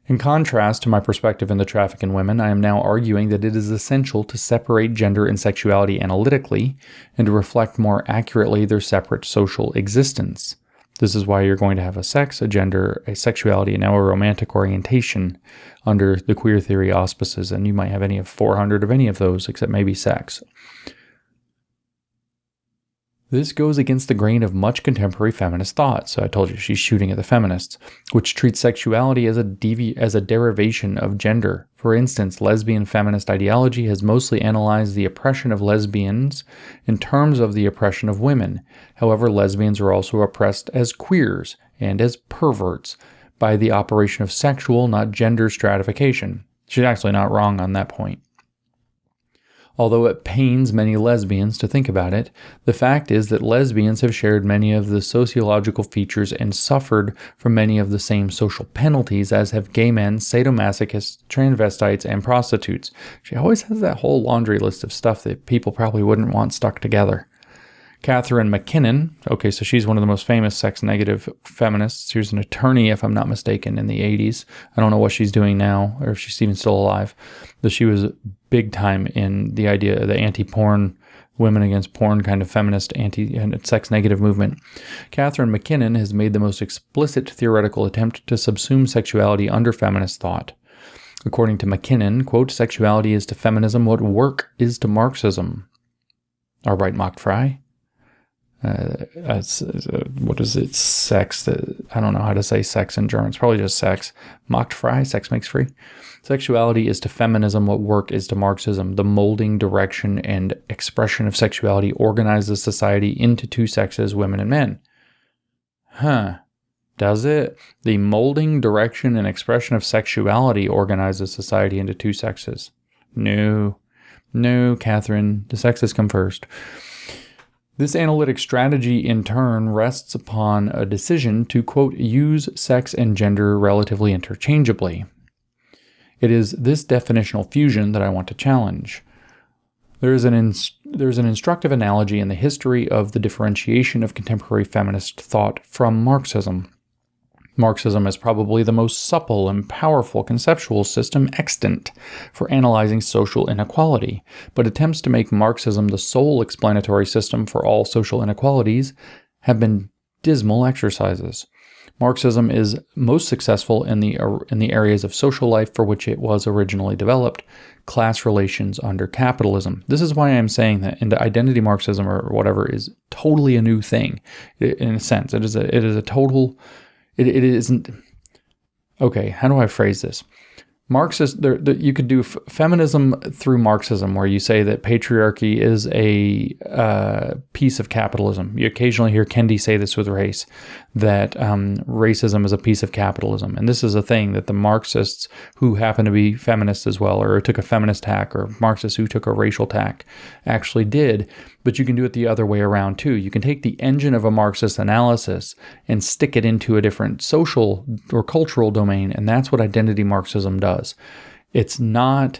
[SPEAKER 1] In contrast to my perspective in The Traffic in Women, I am now arguing that it is essential to separate gender and sexuality analytically and to reflect more accurately their separate social existence. This is why you're going to have a sex, a gender, a sexuality, and now a romantic orientation under the queer theory auspices, and you might have any of 400 of any of those, except maybe sex. This goes against the grain of much contemporary feminist thought, so I told you she's shooting at the feminists, which treats sexuality as a derivation of gender. For instance, lesbian feminist ideology has mostly analyzed the oppression of lesbians in terms of the oppression of women. However, lesbians are also oppressed as queers and as perverts by the operation of sexual, not gender stratification. She's actually not wrong on that point. Although it pains many lesbians to think about it, the fact is that lesbians have shared many of the sociological features and suffered from many of the same social penalties as have gay men, sadomasochists, transvestites, and prostitutes. She always has that whole laundry list of stuff that people probably wouldn't want stuck together. Catherine McKinnon, okay, so she's one of the most famous sex-negative feminists. She was an attorney, if I'm not mistaken, in the 80s. I don't know what she's doing now, or if she's even still alive. But she was big time in the idea of the anti-porn, women against porn kind of feminist anti-sex-negative movement. Catherine McKinnon has made the most explicit theoretical attempt to subsume sexuality under feminist thought. According to McKinnon, quote, sexuality is to feminism what work is to Marxism. All right, Macht frei? What is it? Sex. I don't know how to say sex in German. It's probably just sex. Macht frei, sex makes free. Sexuality is to feminism what work is to Marxism. The molding, direction, and expression of sexuality organizes society into two sexes, women and men. Huh. Does it? The molding, direction, and expression of sexuality organizes society into two sexes. No, Catherine. The sexes come first. This analytic strategy, in turn, rests upon a decision to, quote, use sex and gender relatively interchangeably. It is this definitional fusion that I want to challenge. There's an instructive analogy in the history of the differentiation of contemporary feminist thought from Marxism. Marxism is probably the most supple and powerful conceptual system extant for analyzing social inequality, but attempts to make Marxism the sole explanatory system for all social inequalities have been dismal exercises. Marxism is most successful in the areas of social life for which it was originally developed, class relations under capitalism. This is why I'm saying that into identity Marxism or whatever is totally a new thing. In a sense, it isn't. Okay, how do I phrase this? Marxist, you could do feminism through Marxism, where you say that patriarchy is a piece of capitalism. You occasionally hear Kendi say this with race, that racism is a piece of capitalism. And this is a thing that the Marxists, who happen to be feminists as well, or took a feminist tack, or Marxists who took a racial tack, actually did. But you can do it the other way around too. You can take the engine of a Marxist analysis and stick it into a different social or cultural domain, and that's what identity Marxism does. It's not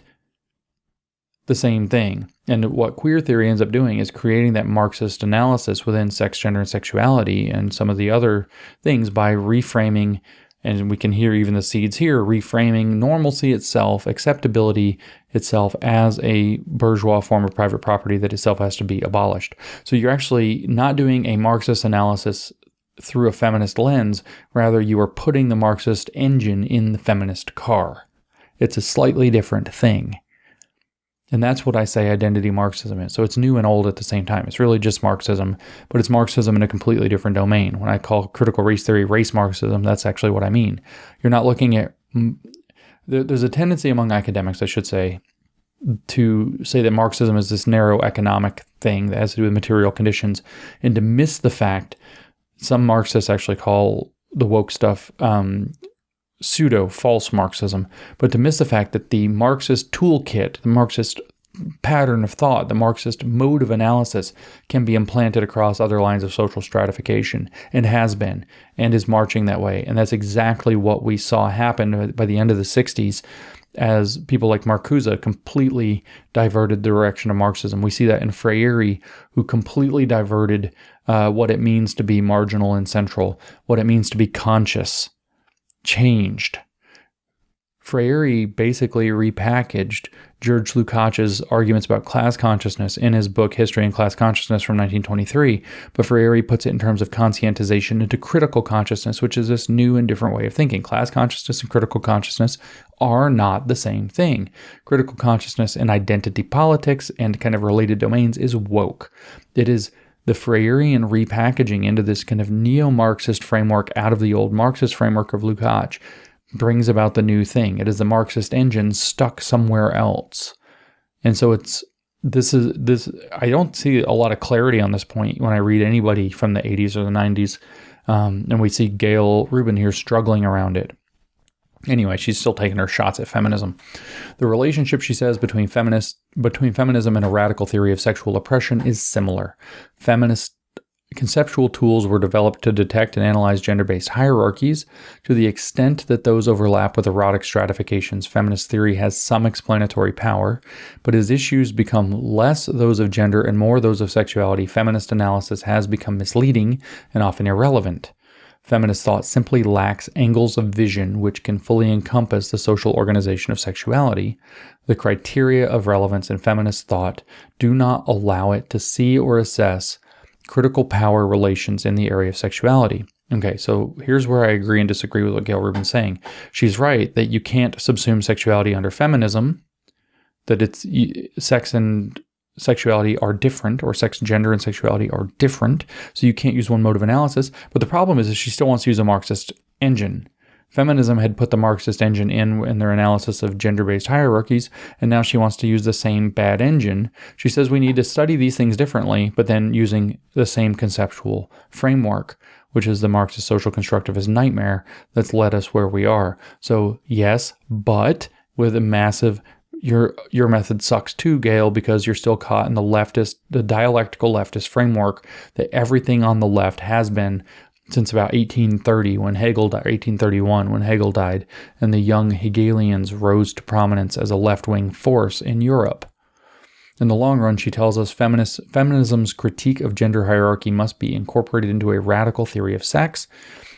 [SPEAKER 1] the same thing. And what queer theory ends up doing is creating that Marxist analysis within sex, gender, and sexuality and some of the other things by reframing, and we can hear even the seeds here, reframing normalcy itself, acceptability itself as a bourgeois form of private property that itself has to be abolished. So you're actually not doing a Marxist analysis through a feminist lens, rather you are putting the Marxist engine in the feminist car. It's a slightly different thing. And that's what I say identity Marxism is. So it's new and old at the same time. It's really just Marxism, but it's Marxism in a completely different domain. When I call critical race theory race Marxism, that's actually what I mean. You're not looking at... There's a tendency among academics, I should say, to say that Marxism is this narrow economic thing that has to do with material conditions, and to miss the fact, some Marxists actually call the woke stuff pseudo-false Marxism, but to miss the fact that the Marxist toolkit, the Marxist pattern of thought, the Marxist mode of analysis can be implanted across other lines of social stratification, and has been, and is marching that way. And that's exactly what we saw happen by the end of the 60s as people like Marcuse completely diverted the direction of Marxism. We see that in Freire, who completely diverted what it means to be marginal and central, what it means to be conscious, changed. Freire basically repackaged George Lukács's arguments about class consciousness in his book History and Class Consciousness from 1923, but Freire puts it in terms of conscientization into critical consciousness, which is this new and different way of thinking. Class consciousness and critical consciousness are not the same thing. Critical consciousness and identity politics and kind of related domains is woke. It is the Freirean repackaging into this kind of neo-Marxist framework out of the old Marxist framework of Lukács brings about the new thing. It is the Marxist engine stuck somewhere else. And so I don't see a lot of clarity on this point when I read anybody from the 80s or the 90s. And we see Gayle Rubin here struggling around it. Anyway, she's still taking her shots at feminism. The relationship, she says, between feminism and a radical theory of sexual oppression is similar. Feminist conceptual tools were developed to detect and analyze gender-based hierarchies. To the extent that those overlap with erotic stratifications, feminist theory has some explanatory power, but as issues become less those of gender and more those of sexuality, feminist analysis has become misleading and often irrelevant. Feminist thought simply lacks angles of vision which can fully encompass the social organization of sexuality. The criteria of relevance in feminist thought do not allow it to see or assess critical power relations in the area of sexuality. Okay, so here's where I agree and disagree with what Gayle Rubin's saying. She's right that you can't subsume sexuality under feminism, that it's sex and sexuality are different, or sex, gender, and sexuality are different, so you can't use one mode of analysis. But the problem is she still wants to use a Marxist engine. Feminism had put the Marxist engine in their analysis of gender-based hierarchies, and now she wants to use the same bad engine. She says we need to study these things differently, but then using the same conceptual framework, which is the Marxist social constructivist nightmare that's led us where we are. So yes, but with a massive... Your method sucks too, Gayle, because you're still caught in the dialectical leftist framework that everything on the left has been since about 1830 when Hegel died, 1831 when Hegel died, and the young Hegelians rose to prominence as a left-wing force in Europe. In the long run, she tells us feminism's critique of gender hierarchy must be incorporated into a radical theory of sex,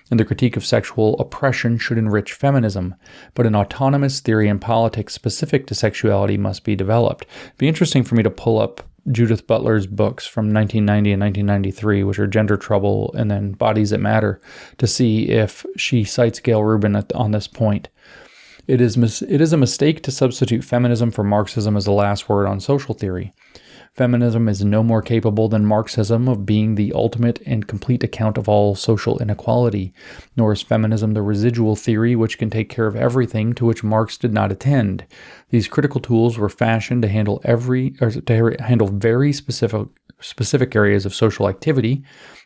[SPEAKER 1] and the critique of sexual oppression should enrich feminism, but an autonomous theory in politics specific to sexuality must be developed. It'd be interesting for me to pull up Judith Butler's books from 1990 and 1993, which are Gender Trouble and then Bodies That Matter, to see if she cites Gayle Rubin on this point. It is a mistake to substitute feminism for Marxism as the last word on social theory. Feminism is no more capable than Marxism of being the ultimate and complete account of all social inequality, nor is feminism the residual theory which can take care of everything to which Marx did not attend. These critical tools were fashioned to handle very specific areas of social activity,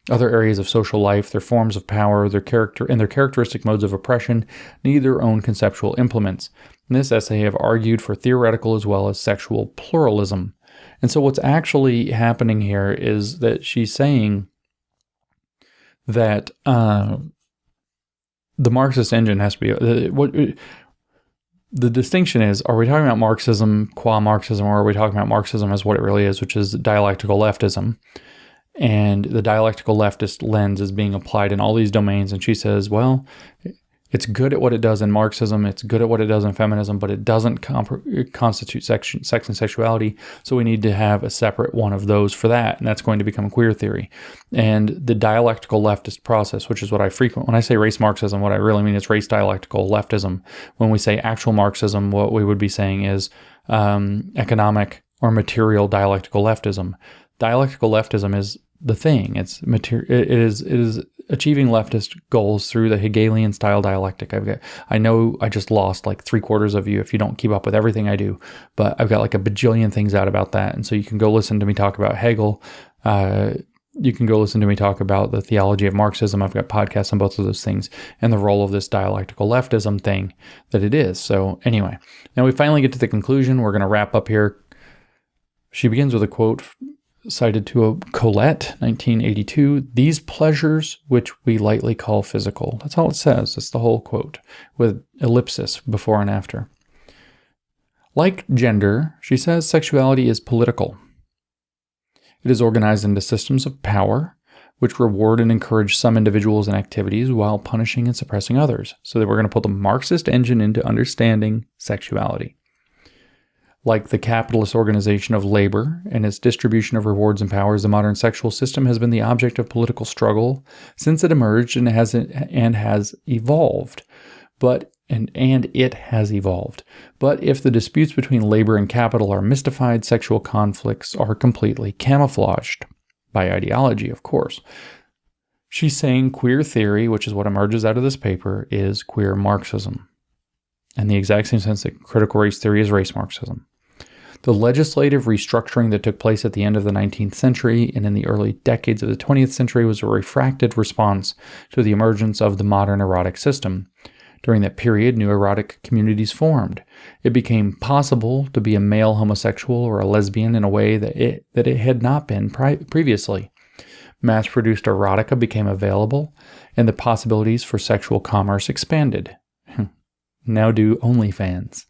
[SPEAKER 1] other areas of social life, their forms of power, their characteristic modes of oppression, need their own conceptual implements. In this essay, I have argued for theoretical as well as sexual pluralism. And so what's actually happening here is that she's saying that the Marxist engine has to be... The distinction is, are we talking about Marxism qua Marxism, or are we talking about Marxism as what it really is, which is dialectical leftism? And the dialectical leftist lens is being applied in all these domains. And she says, well, it's good at what it does in Marxism, it's good at what it does in feminism, but it doesn't constitute sex and sexuality, so we need to have a separate one of those for that, and that's going to become queer theory. And the dialectical leftist process, which is what I frequent, when I say race Marxism, what I really mean is race dialectical leftism. When we say actual Marxism, what we would be saying is economic or material dialectical leftism. Dialectical leftism is the thing. It is achieving leftist goals through the Hegelian style dialectic. I know I just lost like 3/4 of you if you don't keep up with everything I do, but I've got like a bajillion things out about that. And so you can go listen to me talk about Hegel. You can go listen to me talk about the theology of Marxism. I've got podcasts on both of those things and the role of this dialectical leftism thing that it is. So anyway, now we finally get to the conclusion. We're going to wrap up here. She begins with a quote cited to a Colette, 1982, "These pleasures which we lightly call physical." That's all it says. That's the whole quote with ellipsis before and after. Like gender, she says, sexuality is political. It is organized into systems of power, which reward and encourage some individuals and activities while punishing and suppressing others. So that we're going to put the Marxist engine into understanding sexuality. Like the capitalist organization of labor and its distribution of rewards and powers, the modern sexual system has been the object of political struggle since it emerged and has evolved. But if the disputes between labor and capital are mystified, sexual conflicts are completely camouflaged by ideology, of course. She's saying queer theory, which is what emerges out of this paper, is queer Marxism. In the exact same sense that critical race theory is race Marxism. The legislative restructuring that took place at the end of the 19th century and in the early decades of the 20th century was a refracted response to the emergence of the modern erotic system. During that period, new erotic communities formed. It became possible to be a male homosexual or a lesbian in a way that it had not been previously. Mass-produced erotica became available, and the possibilities for sexual commerce expanded. Now do OnlyFans.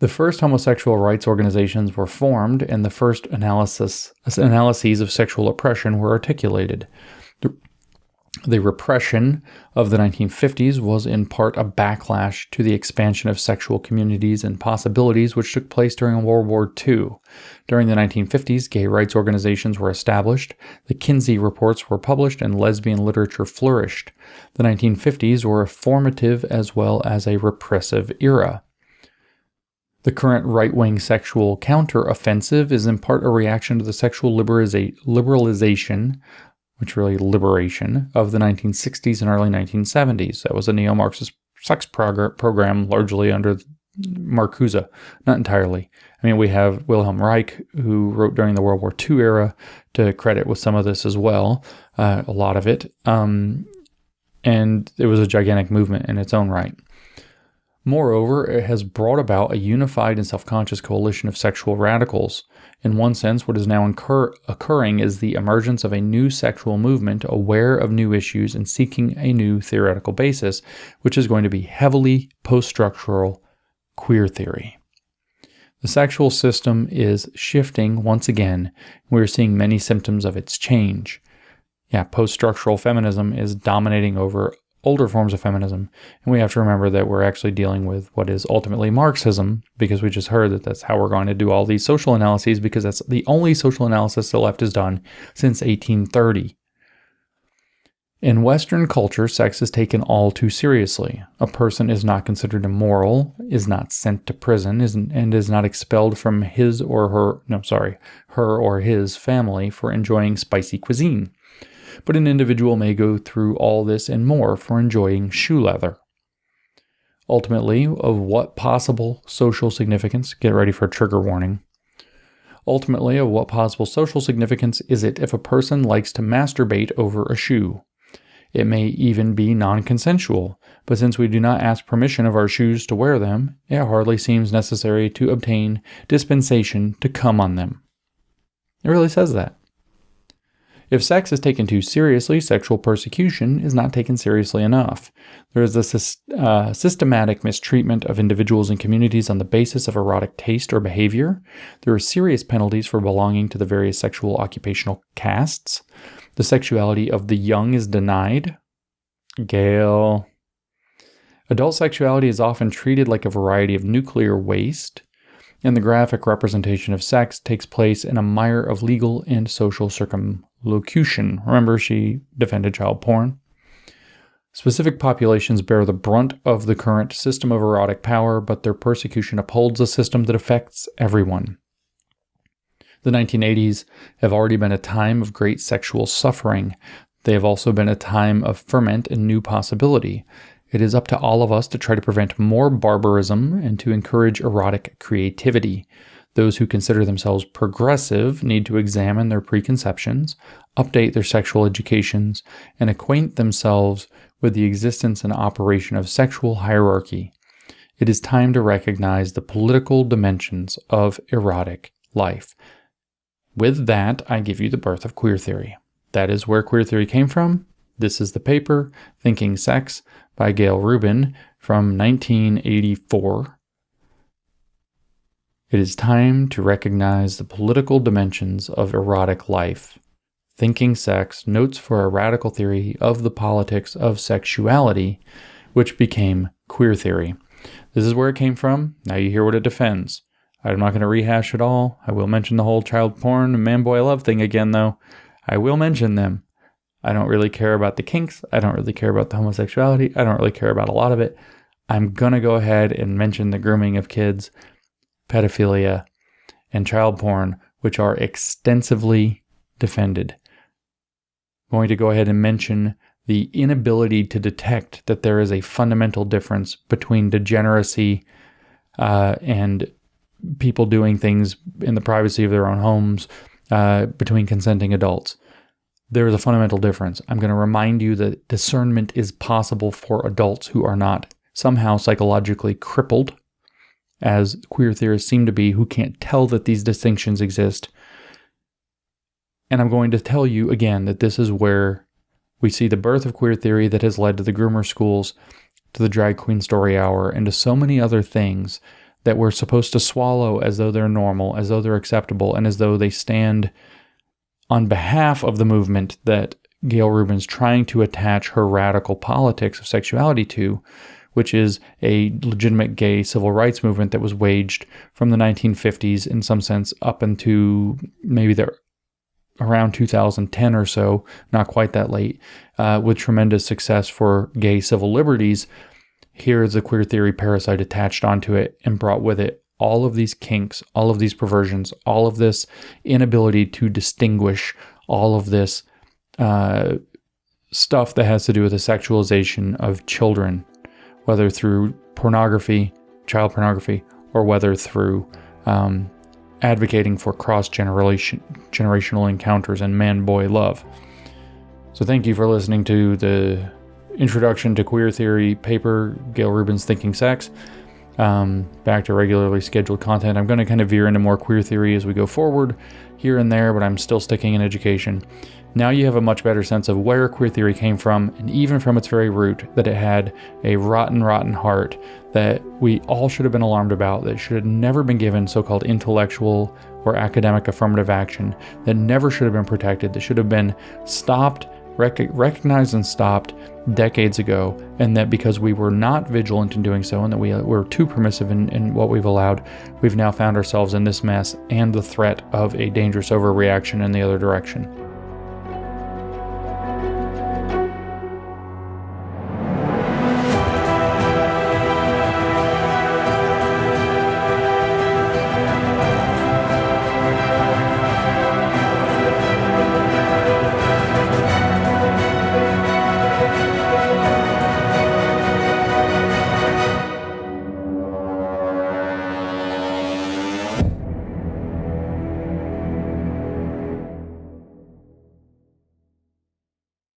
[SPEAKER 1] The first homosexual rights organizations were formed, and the first analyses of sexual oppression were articulated. The repression of the 1950s was in part a backlash to the expansion of sexual communities and possibilities which took place during World War II. During the 1950s, gay rights organizations were established, the Kinsey reports were published, and lesbian literature flourished. The 1950s were a formative as well as a repressive era. The current right-wing sexual counter-offensive is in part a reaction to the sexual liberalization of the 1960s and early 1970s. That was a neo-Marxist sex program largely under Marcuse, not entirely. I mean, we have Wilhelm Reich, who wrote during the World War II era, to credit with some of this as well, a lot of it. And it was a gigantic movement in its own right. Moreover, it has brought about a unified and self-conscious coalition of sexual radicals. In one sense, what is now occurring is the emergence of a new sexual movement aware of new issues and seeking a new theoretical basis, which is going to be heavily post-structural queer theory. The sexual system is shifting once again. We're seeing many symptoms of its change. Post-structural feminism is dominating over older forms of feminism. And we have to remember that we're actually dealing with what is ultimately Marxism, because we just heard that that's how we're going to do all these social analyses, because that's the only social analysis the left has done since 1830. In Western culture, sex is taken all too seriously. A person is not considered immoral, is not sent to prison, and is not expelled from her or his family for enjoying spicy cuisine. But an individual may go through all this and more for enjoying shoe leather. Ultimately, of what possible social significance, get ready for a trigger warning. Ultimately, of what possible social significance is it if a person likes to masturbate over a shoe? It may even be non-consensual, but since we do not ask permission of our shoes to wear them, it hardly seems necessary to obtain dispensation to come on them. It really says that. If sex is taken too seriously, sexual persecution is not taken seriously enough. There is a systematic mistreatment of individuals and communities on the basis of erotic taste or behavior. There are serious penalties for belonging to the various sexual occupational castes. The sexuality of the young is denied. Gayle. Adult sexuality is often treated like a variety of nuclear waste, and the graphic representation of sex takes place in a mire of legal and social circumlocution. Remember, she defended child porn. Specific populations bear the brunt of the current system of erotic power, but their persecution upholds a system that affects everyone. The 1980s have already been a time of great sexual suffering. They have also been a time of ferment and new possibility. It is up to all of us to try to prevent more barbarism and to encourage erotic creativity. Those who consider themselves progressive need to examine their preconceptions, update their sexual educations, and acquaint themselves with the existence and operation of sexual hierarchy. It is time to recognize the political dimensions of erotic life. With that, I give you the birth of queer theory. That is where queer theory came from. This is the paper, Thinking Sex, by Gayle Rubin from 1984. It is time to recognize the political dimensions of erotic life. Thinking Sex, Notes for a Radical Theory of the Politics of Sexuality, which became queer theory. This is where it came from. Now you hear what it defends. I'm not going to rehash it all. I will mention the whole child porn and man-boy love thing again, though. I will mention them. I don't really care about the kinks. I don't really care about the homosexuality. I don't really care about a lot of it. I'm going to go ahead and mention the grooming of kids, pedophilia, and child porn, which are extensively defended. I'm going to go ahead and mention the inability to detect that there is a fundamental difference between degeneracy and people doing things in the privacy of their own homes between consenting adults. There is a fundamental difference. I'm going to remind you that discernment is possible for adults who are not somehow psychologically crippled, as queer theorists seem to be, who can't tell that these distinctions exist. And I'm going to tell you again that this is where we see the birth of queer theory that has led to the groomer schools, to the drag queen story hour, and to so many other things that we're supposed to swallow as though they're normal, as though they're acceptable, and as though they stand on behalf of the movement that Gayle Rubin's trying to attach her radical politics of sexuality to, which is a legitimate gay civil rights movement that was waged from the 1950s in some sense up into maybe around 2010 or so, not quite that late, with tremendous success for gay civil liberties. Here is the queer theory parasite attached onto it and brought with it all of these kinks, all of these perversions, all of this inability to distinguish, all of this stuff that has to do with the sexualization of children, whether through pornography, child pornography, or whether through advocating for cross-generational encounters and man-boy love. So thank you for listening to the Introduction to Queer Theory paper, Gayle Rubin's Thinking Sex. Back to regularly scheduled content. I'm going to kind of veer into more queer theory as we go forward here and there, but I'm still sticking in education. Now you have a much better sense of where queer theory came from, and even from its very root, that it had a rotten heart that we all should have been alarmed about, that should have never been given so-called intellectual or academic affirmative action, that never should have been protected, that should have been stopped recognized and stopped decades ago, and that because we were not vigilant in doing so, and that we were too permissive in what we've allowed, we've now found ourselves in this mess and the threat of a dangerous overreaction in the other direction.